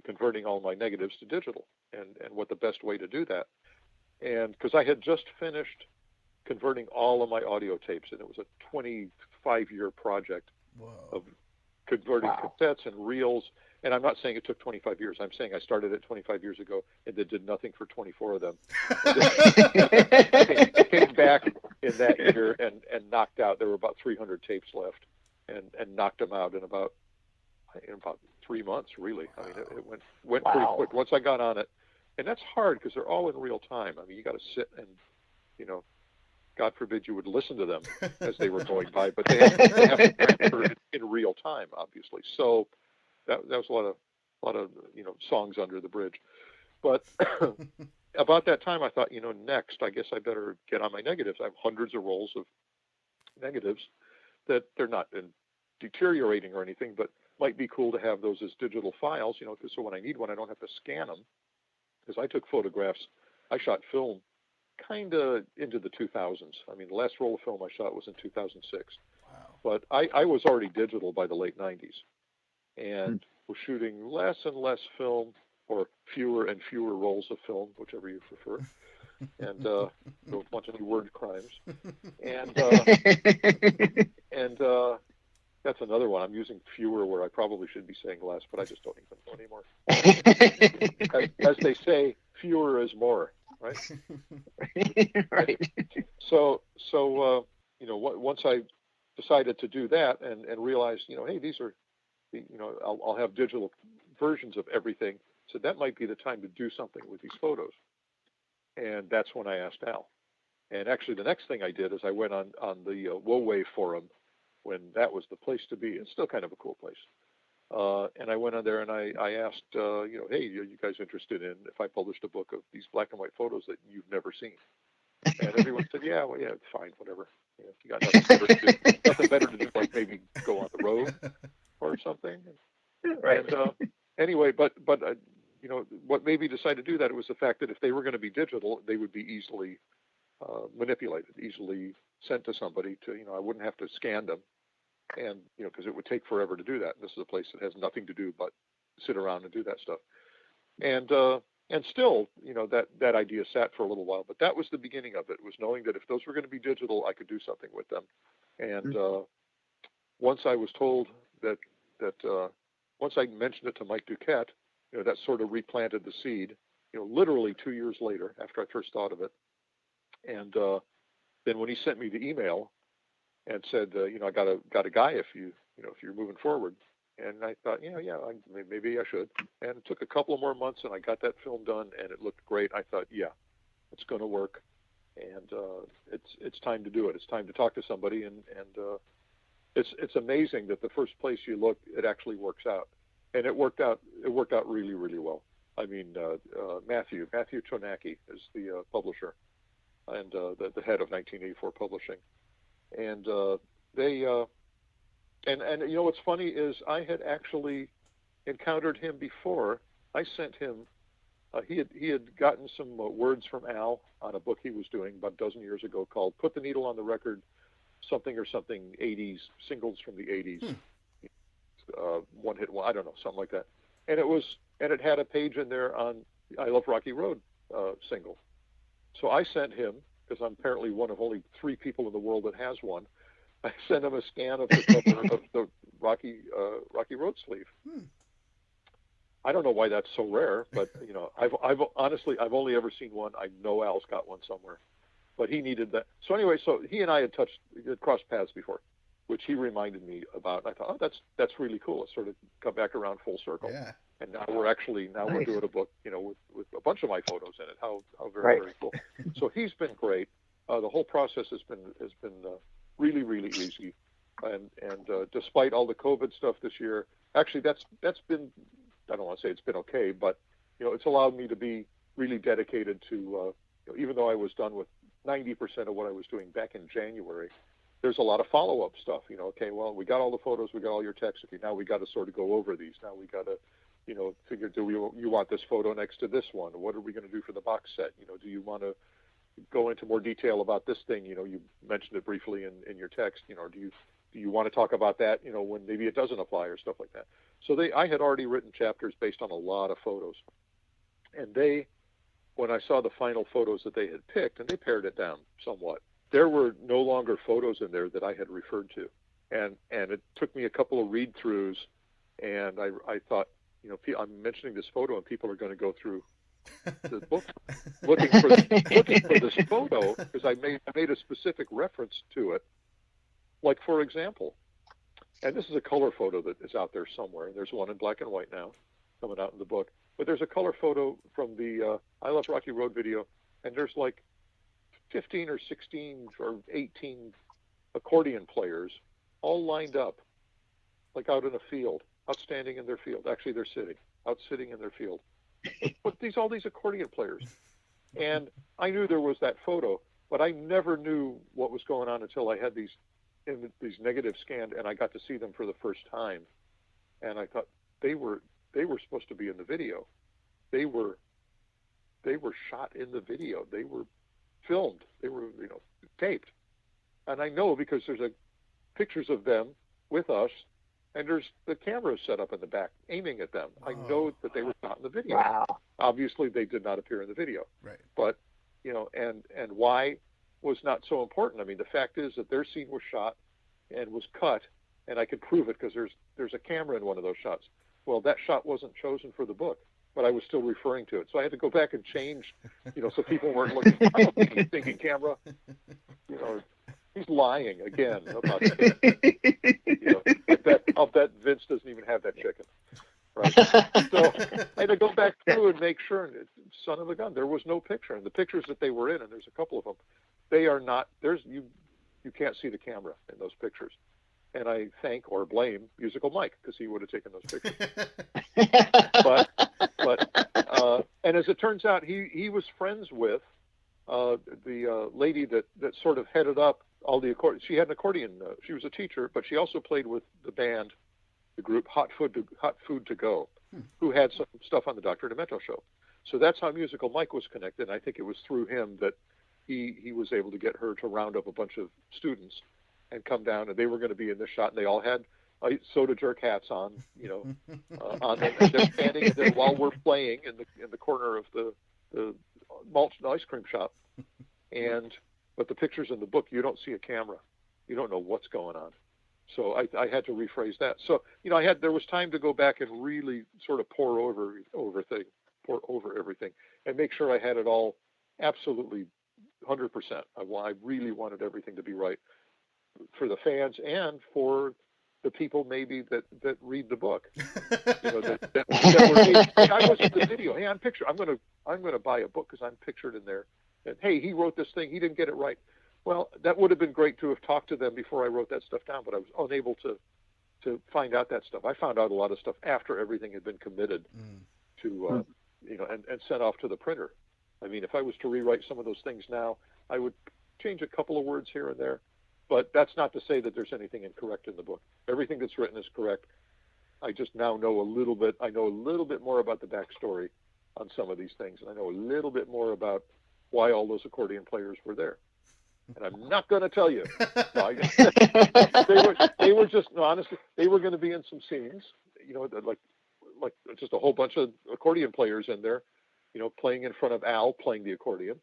converting all my negatives to digital, and what the best way to do that. And because I had just finished converting all of my audio tapes, and it was a 25-year project of converting cassettes and reels. And I'm not saying it took 25 years. I'm saying I started it 25 years ago and then did nothing for 24 of them. Came back in that year and knocked out. There were about 300 tapes left, and knocked them out in about 3 months. Really, I mean, it went pretty quick once I got on it. And that's hard because they're all in real time. I mean, you got to sit and, God forbid you would listen to them as they were going by, but they have to transfer in real time, obviously. So that was a lot of songs under the bridge. But about that time, I thought, next, I guess I better get on my negatives. I have hundreds of rolls of negatives that they're not deteriorating or anything, but might be cool to have those as digital files, because so when I need one, I don't have to scan them. Because I took photographs, I shot film kind of into the 2000s. I mean, the last roll of film I shot was in 2006. Wow. But I was already digital by the late 90s, and was shooting less and less film, or fewer and fewer rolls of film, whichever you prefer. And don't want any word crimes. And that's another one. I'm using fewer where I probably should be saying less, but I just don't even know anymore. As they say, fewer is more, right? Right. So once I decided to do that and realized, hey, these are, I'll have digital versions of everything. So that might be the time to do something with these photos. And that's when I asked Al. And actually, the next thing I did is I went on the Woway forum, when that was the place to be. It's still kind of a cool place. And I went on there and I asked, hey, are you guys interested in if I published a book of these black and white photos that you've never seen? And everyone said, yeah, it's fine, whatever. You got nothing better to do, like maybe go on the road or something. Right. And anyway, but what made me decide to do that, it was the fact that if they were going to be digital, they would be easily manipulated, easily sent to somebody to, I wouldn't have to scan them. And, because it would take forever to do that. This is a place that has nothing to do but sit around and do that stuff. And still, that idea sat for a little while, but that was the beginning of it, was knowing that if those were going to be digital, I could do something with them. And once I was told that once I mentioned it to Mike Duquette, that sort of replanted the seed, literally 2 years later after I first thought of it. And then when he sent me the email and said, I got a guy if you're moving forward. And I thought, maybe I should. And it took a couple of more months, and I got that film done, and it looked great. I thought, it's going to work, and it's time to do it. It's time to talk to somebody, and it's amazing that the first place you look, it actually works out, and it worked out really, really well. I mean, Matthew Tonacki is the publisher, and the head of 1984 Publishing. And they and what's funny is I had actually encountered him before. I sent him he had gotten some words from Al on a book he was doing about a dozen years ago called "Put the Needle on the Record," something 80s singles from the 80s. One hit one, I don't know, something like that. And it had a page in there on "I Love Rocky Road" single. So I sent him, because I'm apparently one of only 3 people in the world that has one, I sent him a scan of the cover of the Rocky Road sleeve. I don't know why that's so rare, but I've honestly only ever seen one. I know Al's got one somewhere, but he needed that. So anyway, so he and I had crossed paths before, which he reminded me about. I thought, oh, that's really cool. It's sort of come back around full circle. Yeah. And now we're doing a book, with a bunch of my photos in it. How very, very cool. So he's been great. The whole process has been really, really easy. And despite all the COVID stuff this year, actually that's been, I don't want to say it's been okay, but it's allowed me to be really dedicated to, even though I was done with 90% of what I was doing back in January, there's a lot of follow-up stuff. Okay, well, we got all the photos, we got all your text. Okay, now we got to sort of go over these. Now we got to figure, you want this photo next to this one? What are we going to do for the box set? Do you want to go into more detail about this thing? You mentioned it briefly in your text. Do you want to talk about that, when maybe it doesn't apply or stuff like that. So I had already written chapters based on a lot of photos. And when I saw the final photos that they had picked, and they pared it down somewhat, there were no longer photos in there that I had referred to. And it took me a couple of read-throughs, and I thought, I'm mentioning this photo, and people are going to go through the book looking for this photo, because I made a specific reference to it. Like, for example, and this is a color photo that is out there somewhere, and there's one in black and white now coming out in the book, but there's a color photo from the I Love Rocky Road video, and there's like 15 or 16 or 18 accordion players all lined up, like out in a field, out standing in their field. Actually, they're sitting in their field. But all these accordion players. And I knew there was that photo, but I never knew what was going on until I had these negatives scanned, and I got to see them for the first time. And I thought they were supposed to be in the video. They were shot in the video. They were filmed. They were, taped. And I know because there's pictures of them with us, and there's the cameras set up in the back aiming at them. I know that they were shot in the video. Wow. Obviously, they did not appear in the video. Right. But, and why was not so important. I mean, the fact is that their scene was shot and was cut, and I could prove it because there's a camera in one of those shots. Well, that shot wasn't chosen for the book, but I was still referring to it. So I had to go back and change, so people weren't looking, thinking camera, he's lying again about I'll bet Vince doesn't even have that chicken. Right. So I had to go back through and make sure, and son of a gun, there was no picture. And the pictures that they were in, and there's a couple of them, they are not, you can't see the camera in those pictures. And I thank or blame Musical Mike, because he would have taken those pictures. but and as it turns out, he was friends with the lady that sort of headed up all the accordion. She had an accordion. She was a teacher, but she also played with the band, the group Hot Food to Go, who had some stuff on the Dr. Demento show. So that's how Musical Mike was connected. And I think it was through him that he was able to get her to round up a bunch of students and come down, and they were going to be in this shot, and they all had soda jerk hats on, on them, and they're standing there while we're playing in the corner of the malt and ice cream shop. But the pictures in the book, you don't see a camera. You don't know what's going on. So I had to rephrase that. So, there was time to go back and really sort of pour over everything and make sure I had it all absolutely 100%. I really wanted everything to be right for the fans and for the people maybe that read the book. That were, hey, I was in the video. Hey, I'm pictured. I'm gonna buy a book because I'm pictured in there. And hey, he wrote this thing. He didn't get it right. Well, that would have been great to have talked to them before I wrote that stuff down, but I was unable to find out that stuff. I found out a lot of stuff after everything had been committed to, and sent off to the printer. I mean, if I was to rewrite some of those things now, I would change a couple of words here and there, but that's not to say that there's anything incorrect in the book. Everything that's written is correct. I just now know a little bit. I know a little bit more about the backstory on some of these things, and I know a little bit more about why all those accordion players were there. And I'm not going to tell you. No, they were just, no, honestly, they were going to be in some scenes, like just a whole bunch of accordion players in there, playing in front of Al playing the accordion.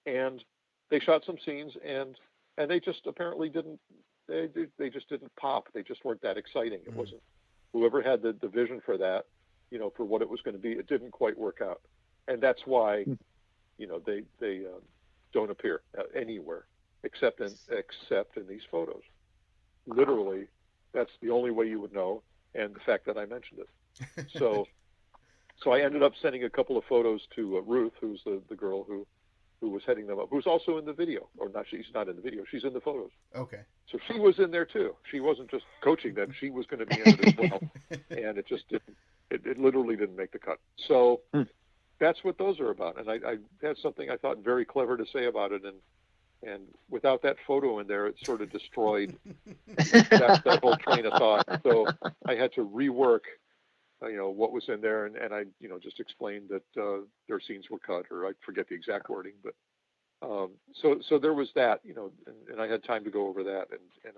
And they shot some scenes, and they just apparently didn't, they just didn't pop. They just weren't that exciting. It wasn't, whoever had the vision for that, for what it was going to be, it didn't quite work out. And that's why, they don't appear anywhere except in these photos. Literally, that's the only way you would know, and the fact that I mentioned it. So I ended up sending a couple of photos to Ruth, who's the girl who was heading them up, who's also in the video, or not? She's not in the video. She's in the photos. Okay. So she was in there too. She wasn't just coaching them. She was going to be in it as well, and it just didn't. It literally didn't make the cut. So. That's what those are about. And I had something I thought very clever to say about it. And without that photo in there, it sort of destroyed that whole train of thought. So I had to rework, what was in there. And I, just explained that their scenes were cut, or I forget the exact wording. But so there was that, and I had time to go over that. And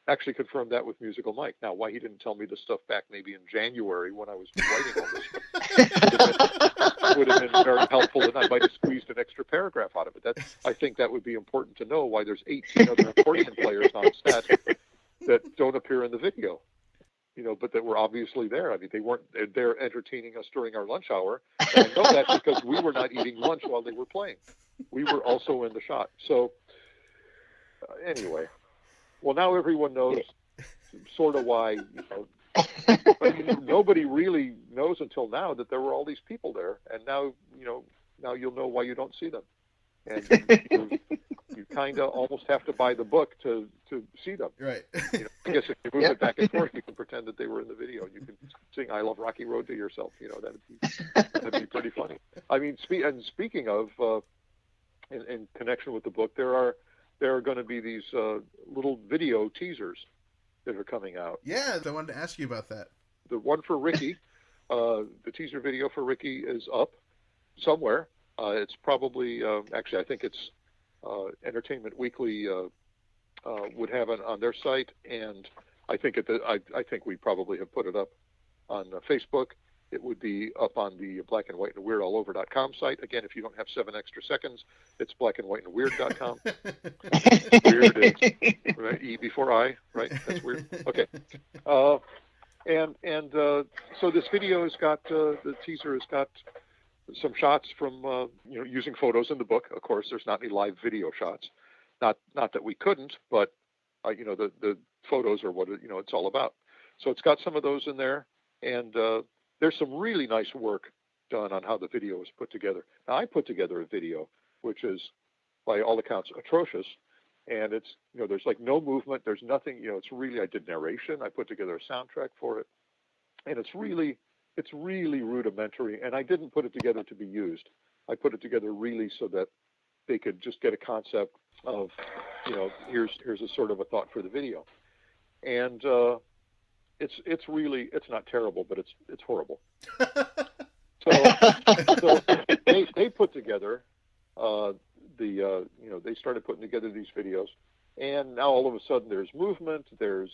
actually confirmed that with Musical Mike. Now, why he didn't tell me this stuff back maybe in January when I was writing all this stuff would have been very helpful, and I might have squeezed an extra paragraph out of it. I think that would be important to know why there's 18 other accordion players on set that don't appear in the video. But that were obviously there. I mean, they weren't there entertaining us during our lunch hour. And I know that because we were not eating lunch while they were playing. We were also in the shot. So anyway, well, now everyone knows sort of why, but nobody really knows until now that there were all these people there. And now you'll know why you don't see them. And you kind of almost have to buy the book to see them. Right. I guess if you move it back and forth, you can pretend that they were in the video. You can sing "I Love Rocky Road" to yourself. That'd be pretty funny. I mean, speaking of, in connection with the book, there are going to be these little video teasers that are coming out. Yeah, I wanted to ask you about that. The one for Ricky, the teaser video for Ricky is up somewhere. It's probably actually, I think it's Entertainment Weekly would have it on their site, and I think I think we probably have put it up on Facebook. It would be up on the Black and White and Weird All Over.com site. Again, if you don't have 7 extra seconds, it's blackandwhiteandweird.com. Weird is right, E before I, right? That's weird. Okay. So this video has got the teaser has got some shots from using photos in the book. Of course, there's not any live video shots. Not that we couldn't, but the photos are what it's all about. So it's got some of those in there, and there's some really nice work done on how the video is put together. Now, I put together a video which is, by all accounts, atrocious, and it's there's like no movement, there's nothing. It's really, I did narration, I put together a soundtrack for it, and it's really rudimentary, and I didn't put it together to be used. I put it together really so that they could just get a concept of, here's a sort of a thought for the video. And it's not terrible, but it's horrible. So they put together they started putting together these videos, and now all of a sudden there's movement, there's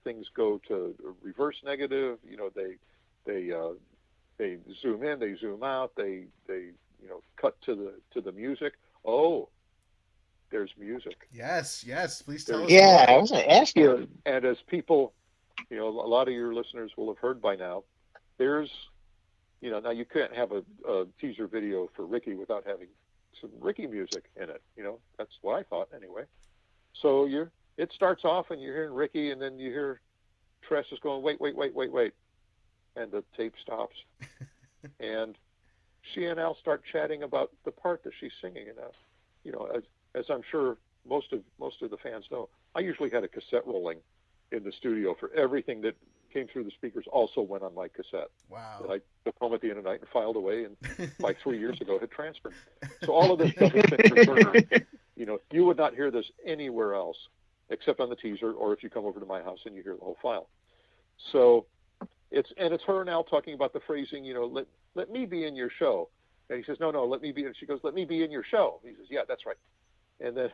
things go to reverse negative, they zoom in, they zoom out, they cut to the music. Oh, there's music. Yes, please tell us. Yeah, I was going to ask you. And as people, a lot of your listeners will have heard by now, there's, now you can't have a teaser video for Ricky without having some Ricky music in it. That's what I thought anyway. So it starts off and you're hearing Ricky, and then you hear Tress is going, wait. And the tape stops. And she and Al start chatting about the part that she's singing. And, as I'm sure most of the fans know, I usually had a cassette rolling in the studio for everything that came through the speakers also went on my cassette. Wow. That I took home at the end of the night and filed away, and like 3 years ago had transferred. So all of this stuff has been preserved. You would not hear this anywhere else except on the teaser, or if you come over to my house and you hear the whole file. So it's her and Al talking about the phrasing, let me be in your show. And he says, no, let me be. And she goes, let me be in your show. He says, yeah, that's right. And then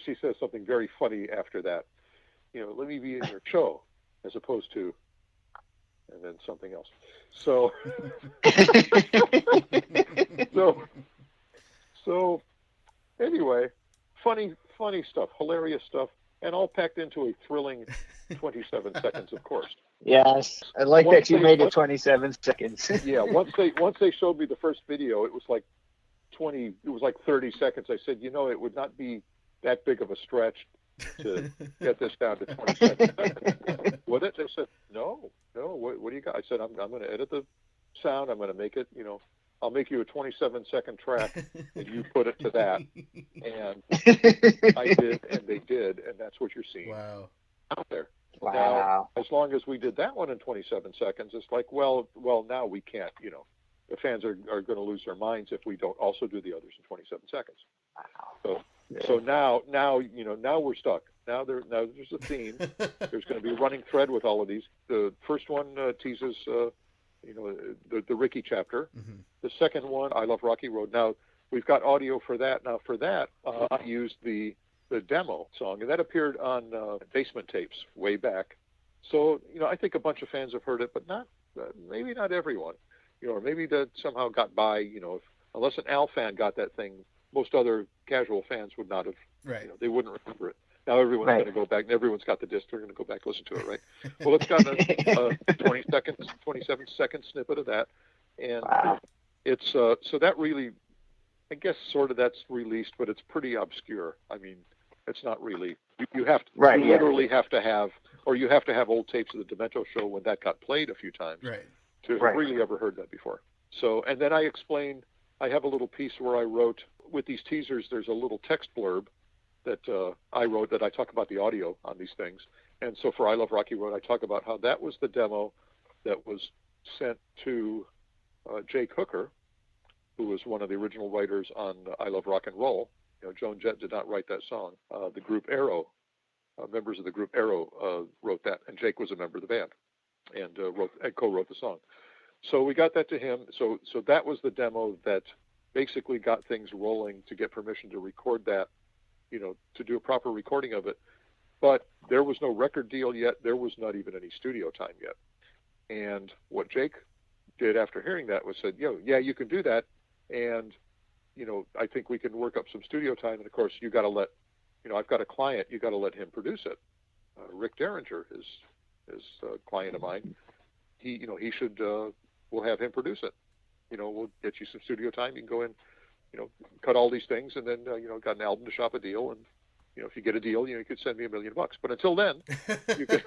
she says something very funny after that. Let me be in your show, as opposed to, and then something else. So, so anyway, funny stuff, hilarious stuff, and all packed into a thrilling 27 seconds, of course. Yes, I like that you made it 27 seconds. Yeah, once they showed me the first video, it was like 30 seconds. I said, it would not be that big of a stretch to get this down to 27 seconds. Would it? They said, no. What do you got? I said, I'm going to edit the sound. I'm going to make it, I'll make you a 27-second track, and you put it to that. And I did, and they did, and that's what you're seeing out there. Wow. Now, as long as we did that one in 27 seconds, it's like, well, now we can't, the fans are going to lose their minds if we don't also do the others in 27 seconds. Wow. So now we're stuck. Now there's a theme. There's going to be a running thread with all of these. The first one teases, the Ricky chapter. Mm-hmm. The second one, I Love Rocky Road. Now we've got audio for that. Now for that, I used the the demo song, and that appeared on Basement Tapes way back. So, I think a bunch of fans have heard it, but maybe not everyone. Or maybe that somehow got by, unless an Al fan got that thing, most other casual fans would not have, Right. They wouldn't remember it. Now everyone's going to go back, and everyone's got the disc. They're going to go back and listen to it, right? Well, it's got a 27-second snippet of that, and it's so that really, I guess, sort of that's released, but it's pretty obscure. I mean, it's not really. You have to literally have to have, or you have to have old tapes of the Demento show when that got played a few times, Right. to have really ever heard that before. So, and then I explained. I have a little piece where I wrote with these teasers. There's a little text blurb that I wrote that I talk about the audio on these things. And so for I Love Rocky Road, I talk about how that was the demo that was sent to Jake Hooker, who was one of the original writers on I Love Rock and Roll. Joan Jett did not write that song. The group Arrow, members of the group Arrow wrote that, and Jake was a member of the band and co-wrote the song. So we got that to him. So that was the demo that basically got things rolling to get permission to record that, to do a proper recording of it. But there was no record deal yet. There was not even any studio time yet. And what Jake did after hearing that was said, yeah, you can do that. And, I think we can work up some studio time. And of course, you got to let, I've got a client, you got to let him produce it. Rick Derringer is a client of mine. He should, we'll have him produce it. We'll get you some studio time. You can go in, cut all these things, and then, got an album to shop a deal. And, if you get a deal, you could send me $1 million. But until then, you could.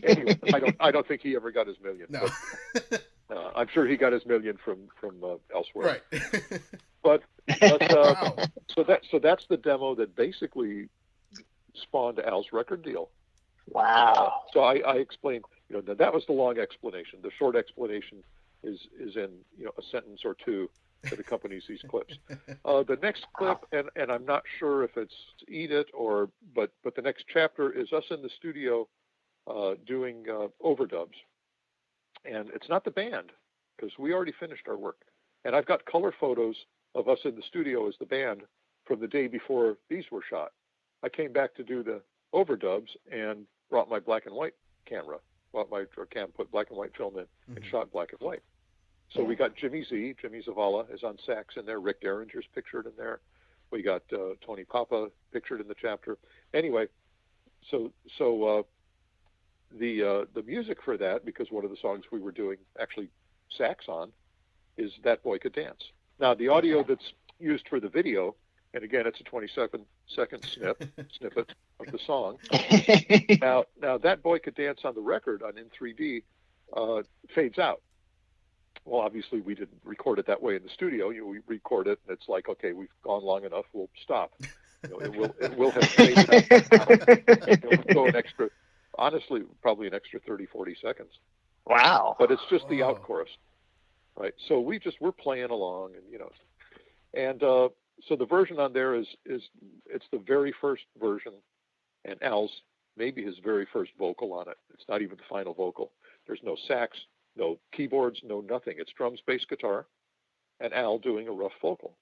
Anyway, I don't think he ever got his million. No. But, I'm sure he got his million from elsewhere. Right. But Wow. so that's the demo that basically spawned Al's record deal. Wow. So I explained, that was the long explanation. The short explanation is in a sentence or two that accompanies these clips. The next clip, and I'm not sure if it's Eat It but the next chapter is us in the studio doing overdubs, and it's not the band because we already finished our work, and I've got color photos of us in the studio as the band from the day before these were shot. I came back to do the overdubs and brought my black and white camera. Put black and white film in and shot black and white. So we got Jimmy Zavala is on sax in there. Rick Derringer's pictured in there. We got Tony Papa pictured in the chapter. Anyway, so the music for that, because one of the songs we were doing actually sax on, is That Boy Could Dance. Now the audio that's used for the video, and again it's a 27-second snippet of the song. Now That Boy Could Dance on the record on In 3D fades out. Well, obviously we didn't record it that way in the studio. We record it, and it's like, okay, we've gone long enough. We'll stop. It will have faded out. It will go an extra, honestly, probably an extra 30, 40 seconds. Wow. But it's just the out chorus, right? So we're playing along, and so the version on there is it's the very first version, and Al's maybe his very first vocal on it. It's not even the final vocal. There's no sax, no keyboards, no nothing. It's drums, bass, guitar, and Al doing a rough vocal.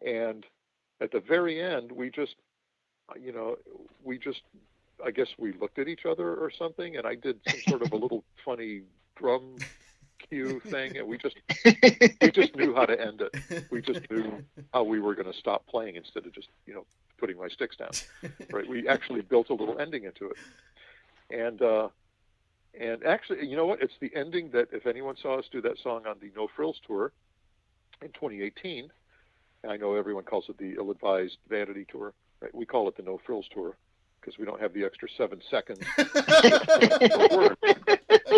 And at the very end, we just, I guess we looked at each other or something, and I did some sort of a little funny drum cue thing, and we just knew how to end it. We just knew how we were going to stop playing instead of just, putting my sticks down. Right? We actually built a little ending into it. And actually, you know what? It's the ending that, if anyone saw us do that song on the No Frills tour in 2018, I know everyone calls it the Ill-Advised Vanity Tour. Right? We call it the No Frills tour because we don't have the extra 7 seconds per word.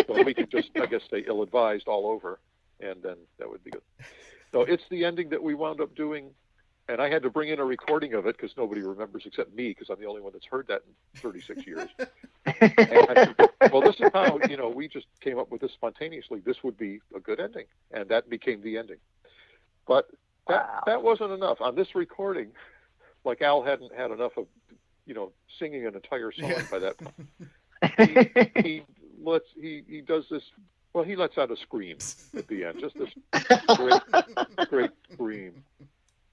So we could just, I guess, say ill-advised all over, and then that would be good. So it's the ending that we wound up doing, and I had to bring in a recording of it because nobody remembers except me, because I'm the only one that's heard that in 36 years. And I said, well, this is how, we just came up with this spontaneously. This would be a good ending, and that became the ending. But that wasn't enough. On this recording, like Al hadn't had enough of, singing an entire song by that point. He does this. Well, he lets out a scream at the end, just this great scream,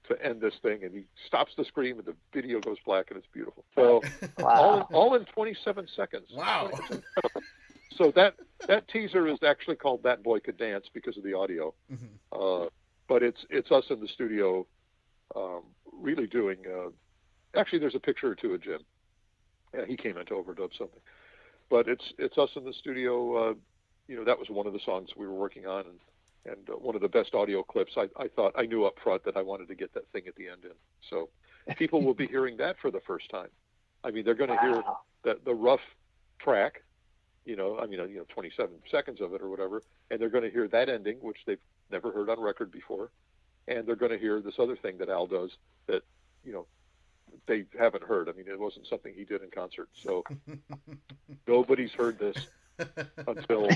to end this thing, and he stops the scream, and the video goes black, and it's beautiful. So Wow. all in 27 seconds. Wow. So that teaser is actually called "That Boy Could Dance" because of the audio. But it's us in the studio, really doing. Actually, there's a picture or two of Jim. Yeah, he came in to overdub something. But it's us in the studio. That was one of the songs we were working on, and one of the best audio clips. I thought I knew up front that I wanted to get that thing at the end in. So people will be hearing that for the first time. I mean, they're going to hear the rough track, 27 seconds of it or whatever, and they're going to hear that ending, which they've never heard on record before, and they're going to hear this other thing that Al does that, they haven't heard. I mean, it wasn't something he did in concert, so nobody's heard this until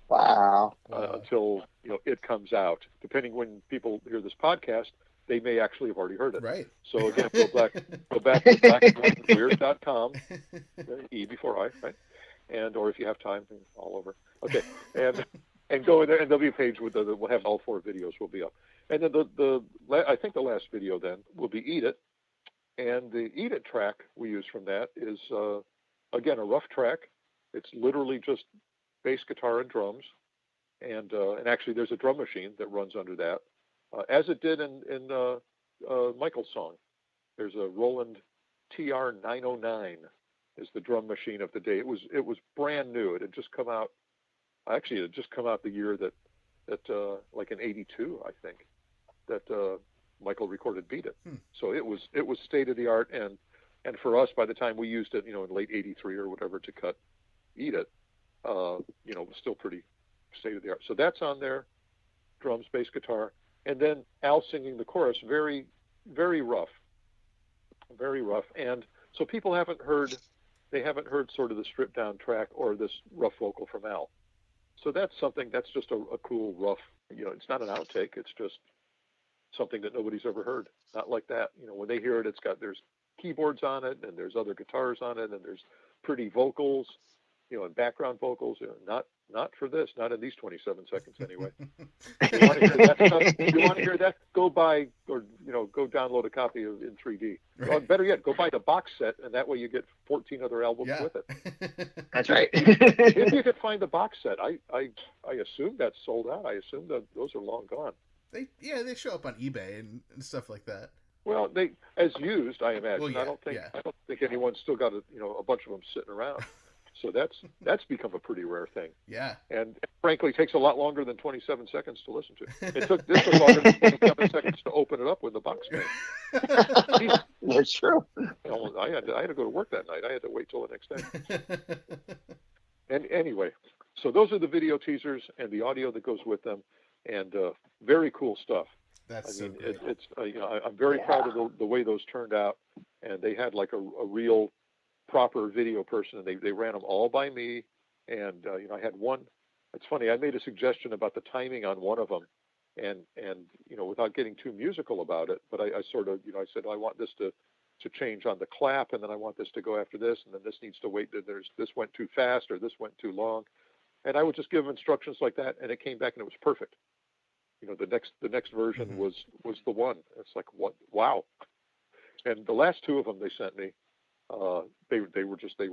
Wow. until it comes out. Depending when people hear this podcast, they may actually have already heard it. Right. So again, go back to blackandweird.com, E before I, right? Or if you have time, all over. Okay, and go in there, and there'll be a page with we'll have all 4 videos will be up, and then I think the last video then will be "Eat It," and the "Eat It" track we use from that is again a rough track. It's literally just bass guitar and drums, and actually there's a drum machine that runs under that, as it did in Michael's song. There's a Roland TR 909 is the drum machine of the day. It was brand new. It had just come out. Actually, it had just come out the year that like in '82, I think, that Michael recorded "Beat It." So it was state of the art, and for us, by the time we used it, in late '83 or whatever to cut "Eat It," it was still pretty state of the art. So that's on there, drums, bass, guitar, and then Al singing the chorus, very, very rough, and so people haven't heard sort of the stripped down track or this rough vocal from Al. So that's just a cool rough, it's not an outtake. It's just something that nobody's ever heard. Not like that. When they hear it, there's keyboards on it, and there's other guitars on it, and there's pretty vocals, and background vocals. Not for this, not in these 27 seconds anyway. You want to hear that stuff? You want to hear that? Go buy or go download a copy of in 3D. Right. Or better yet, go buy the box set, and that way you get 14 other albums with it. That's right. If you could find the box set, I assume that's sold out. I assume that those are long gone. They show up on eBay and stuff like that. Well, they as used, I imagine. Well, yeah, I don't think anyone's still got a bunch of them sitting around. So that's become a pretty rare thing. Yeah. And frankly, it takes a lot longer than 27 seconds to listen to. This took longer than 27 seconds to open it up with the box came. That's true. I had to go to work that night. I had to wait till the next day. And anyway, so those are the video teasers and the audio that goes with them, and very cool stuff. That's I mean, so great. it's I'm very proud of the way those turned out, and they had like a real proper video person, and they ran them all by me, and I had one. It's funny, I made a suggestion about the timing on one of them, and without getting too musical about it, but I sort of I said I want this to change on the clap, and then I want this to go after this, and then this needs to wait. This went too fast, or this went too long, and I would just give instructions like that, and it came back and it was perfect. The next version was the one. It's like, what? Wow. And the last 2 of them they sent me, they were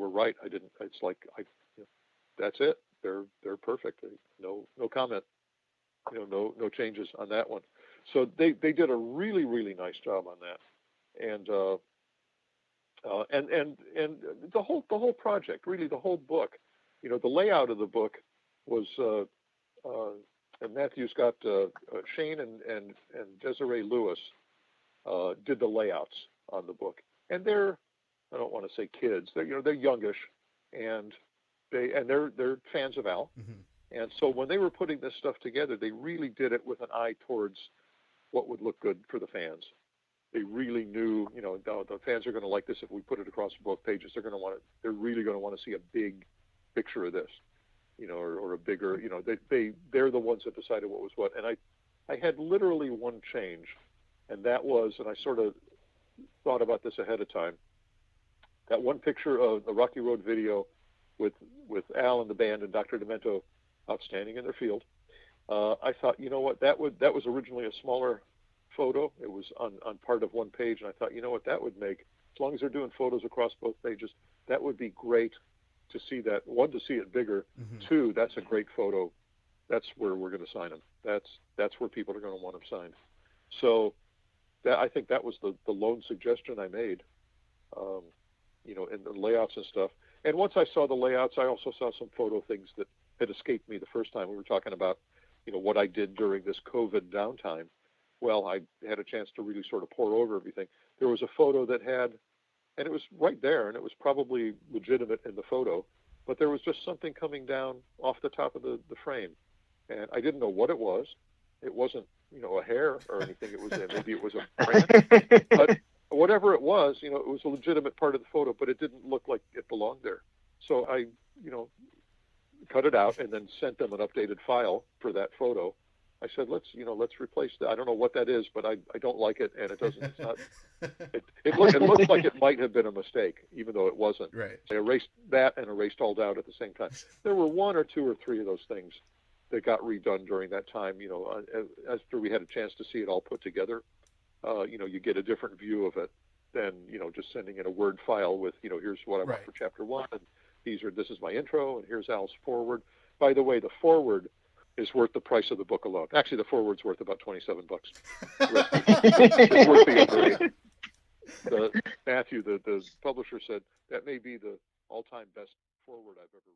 right. It's like that's it. They're perfect. No comment. No changes on that one. So they did a really, really nice job on that. And the whole project, really the whole book, the layout of the book was and Matthew's got Shane and Desiree Lewis did the layouts on the book, and they're, I don't want to say kids, they're youngish, and they're fans of Al, and so when they were putting this stuff together, they really did it with an eye towards what would look good for the fans. They really knew, the fans are going to like this if we put it across both pages. They're really going to want to see a big picture of this. Or a bigger, they're the ones that decided what was what. And I had literally one change, and that was, and I sort of thought about this ahead of time, that one picture of the Rocky Road video with Al and the band and Dr. Demento outstanding in their field. I thought, what, that was originally a smaller photo. It was on part of one page, and I thought, you know what, that would make, as long as they're doing photos across both pages, that would be great to see that. One, to see it bigger. Mm-hmm. Two, that's a great photo. That's where we're going to sign them. That's where people are going to want them signed. So I think that was the lone suggestion I made, in the layouts and stuff. And once I saw the layouts, I also saw some photo things that had escaped me the first time. We were talking about, what I did during this COVID downtime. Well, I had a chance to really sort of pour over everything. There was a photo that had, and it was right there, and it was probably legitimate in the photo, but there was just something coming down off the top of the frame. And I didn't know what it was. It wasn't, a hair or anything. It was maybe it was a branch. But whatever it was, it was a legitimate part of the photo, but it didn't look like it belonged there. So I, cut it out and then sent them an updated file for that photo. I said, let's replace that. I don't know what that is, but I don't like it, and it doesn't. It's not. It looks like it might have been a mistake, even though it wasn't. Right. I erased that and erased all doubt at the same time. There were one or two or three of those things that got redone during that time. After we had a chance to see it all put together, you get a different view of it than just sending in a Word file with here's what I want for chapter 1, and this is my intro, and here's Al's foreword. By the way, the foreword is worth the price of the book alone. Actually, the foreword's worth about $27. It's worth the upgrade. Matthew, the publisher, said that may be the all-time best foreword I've ever read.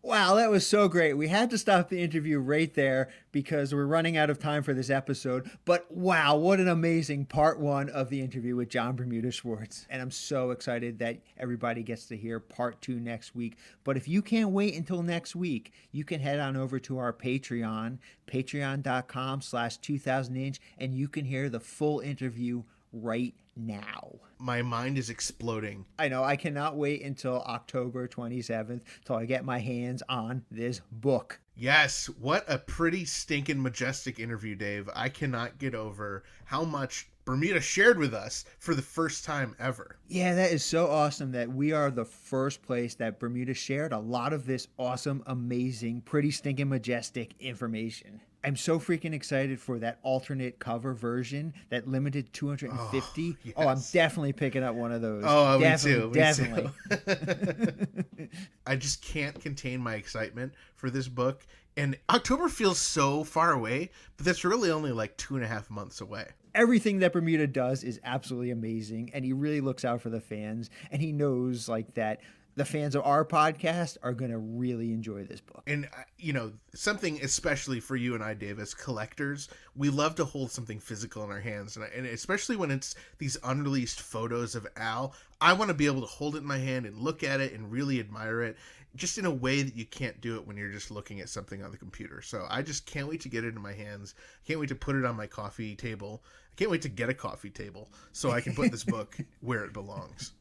Wow, that was so great. We had to stop the interview right there because we're running out of time for this episode. But wow, what an amazing part 1 of the interview with John Bermuda Schwartz. And I'm so excited that everybody gets to hear part 2 next week. But if you can't wait until next week, you can head on over to our Patreon, patreon.com/2000inch, and you can hear the full interview right now. My mind is exploding. I know. I cannot wait until October 27th till I get my hands on this book. Yes. What a pretty stinking majestic interview, Dave. I cannot get over how much Bermuda shared with us for the first time ever. Yeah, that is so awesome that we are the first place that Bermuda shared a lot of this awesome, amazing, pretty stinking majestic information. I'm so freaking excited for that alternate cover version, that limited 250. Yes. Oh, I'm definitely picking up one of those. Oh, definitely, me too. Definitely. I just can't contain my excitement for this book. And October feels so far away, but that's really only like 2.5 months away. Everything that Bermuda does is absolutely amazing, and he really looks out for the fans, and he knows that the fans of our podcast are going to really enjoy this book. And, something especially for you and I, Dave, as collectors, we love to hold something physical in our hands. And especially when it's these unreleased photos of Al, I want to be able to hold it in my hand and look at it and really admire it, just in a way that you can't do it when you're just looking at something on the computer. So I just can't wait to get it in my hands. I can't wait to put it on my coffee table. I can't wait to get a coffee table so I can put this book where it belongs.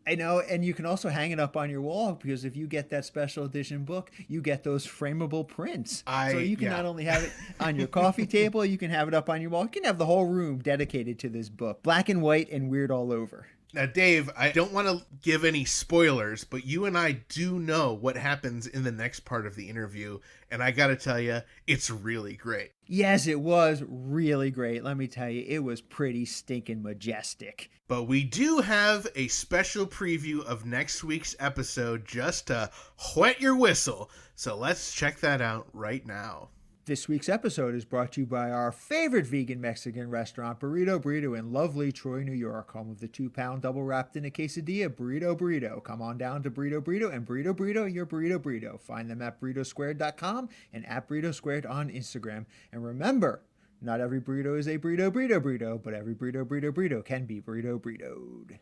I know, and you can also hang it up on your wall, because if you get that special edition book, you get those frameable prints. So you can not only have it on your coffee table, you can have it up on your wall. You can have the whole room dedicated to this book. Black and white and weird all over. Now, Dave, I don't want to give any spoilers, but you and I do know what happens in the next part of the interview, and I got to tell you, it's really great. Yes, it was really great. Let me tell you, it was pretty stinking majestic. But we do have a special preview of next week's episode just to whet your whistle, so let's check that out right now. This week's episode is brought to you by our favorite vegan Mexican restaurant, Burrito in lovely Troy, New York, home of the 2-pound double wrapped in a quesadilla, Burrito. Come on down to Burrito and Burrito, your Burrito. Find them at burritosquared.com and at Burrito Squared on Instagram. And remember, not every burrito is a burrito, but every burrito can be burritoed.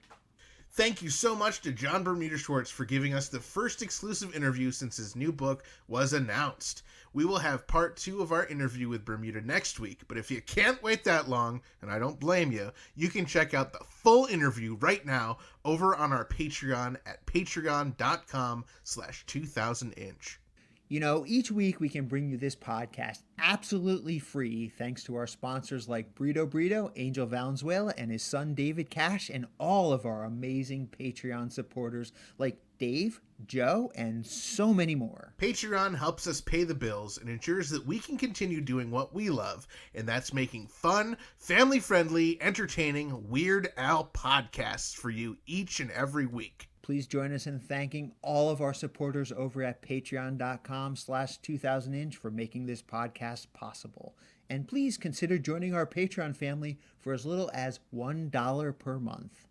Thank you so much to John Bermuda Schwartz for giving us the first exclusive interview since his new book was announced. We will have part 2 of our interview with Bermuda next week, but if you can't wait that long, and I don't blame you, you can check out the full interview right now over on our Patreon at patreon.com/2000inch. You know, each week we can bring you this podcast absolutely free thanks to our sponsors like Brito, Angel Valenzuela and his son David Cash, and all of our amazing Patreon supporters like Dave, Joe, and so many more. Patreon helps us pay the bills and ensures that we can continue doing what we love, and that's making fun, family-friendly, entertaining Weird Al podcasts for you each and every week. Please join us in thanking all of our supporters over at patreon.com/2000inch for making this podcast possible. And please consider joining our Patreon family for as little as $1 per month.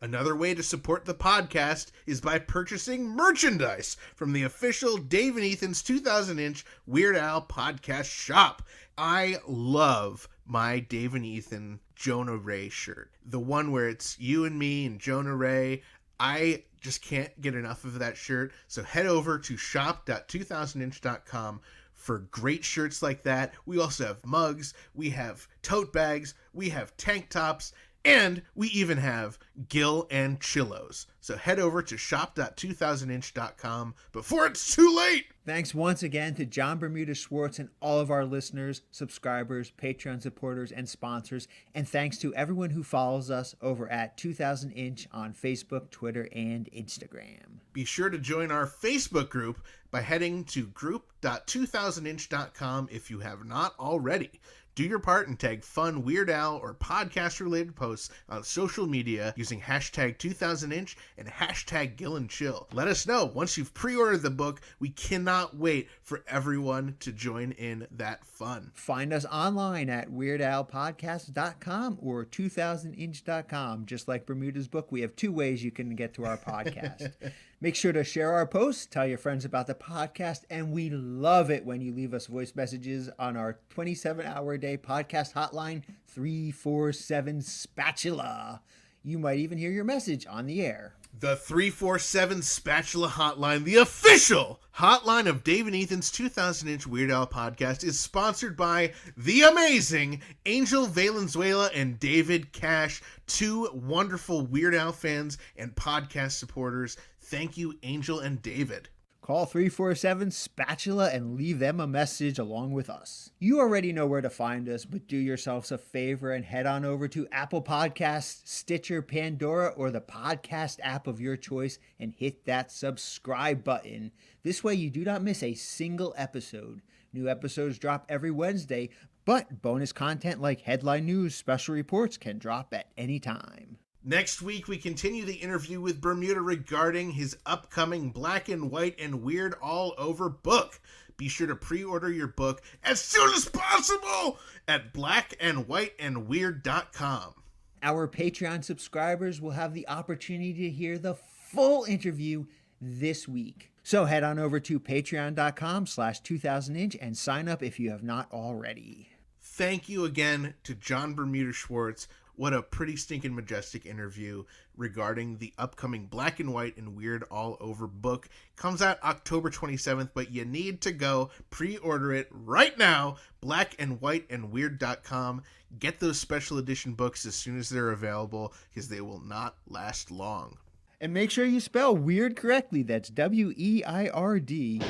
Another way to support the podcast is by purchasing merchandise from the official Dave and Ethan's 2000-inch Weird Al podcast shop. I love my Dave and Ethan Jonah Ray shirt. The one where it's you and me and Jonah Ray. I just can't get enough of that shirt. So head over to shop.2000inch.com for great shirts like that. We also have mugs, we have tote bags, we have tank tops, and we even have Gill and Chillos. So head over to shop.2000inch.com before it's too late. Thanks once again to John Bermuda Schwartz and all of our listeners, subscribers, Patreon supporters, and sponsors. And thanks to everyone who follows us over at 2000inch on Facebook, Twitter, and Instagram. Be sure to join our Facebook group by heading to group.2000inch.com if you have not already. Do your part and tag fun Weird Al or podcast-related posts on social media using hashtag 2000inch and hashtag Gill and Chill. Let us know once you've pre-ordered the book. We cannot wait for everyone to join in that fun. Find us online at weirdalpodcast.com or 2000inch.com. Just like Bermuda's book, we have two ways you can get to our podcast. Make sure to share our posts, tell your friends about the podcast, and we love it when you leave us voice messages on our 27-hour-a-day podcast hotline, 347 Spatula. You might even hear your message on the air. The 347 Spatula Hotline, the official hotline of Dave and Ethan's 2000-inch Weird Al podcast, is sponsored by the amazing Angel Valenzuela and David Cash, two wonderful Weird Al fans and podcast supporters. Thank you, Angel and David. Call 347 Spatula and leave them a message along with us. You already know where to find us, but do yourselves a favor and head on over to Apple Podcasts, Stitcher, Pandora, or the podcast app of your choice and hit that subscribe button. This way you do not miss a single episode. New episodes drop every Wednesday, but bonus content like headline news, special reports can drop at any time. Next week, we continue the interview with Bermuda regarding his upcoming Black and White and Weird All Over book. Be sure to pre-order your book as soon as possible at blackandwhiteandweird.com. Our Patreon subscribers will have the opportunity to hear the full interview this week. So head on over to patreon.com/2000inch and sign up if you have not already. Thank you again to John Bermuda Schwartz. What a pretty stinking majestic interview regarding the upcoming Black and White and Weird All Over book. Comes out October 27th, but you need to go pre-order it right now. blackandwhiteandweird.com. Get those special edition books as soon as they're available because they will not last long. And make sure you spell weird correctly. That's WEIRD.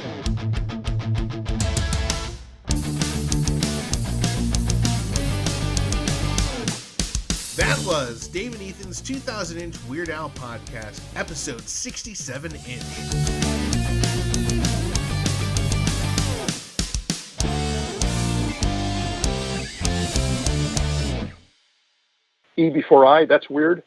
That was Dave and Ethan's 2000-inch Weird Al podcast, episode 67-inch. E before I, that's weird.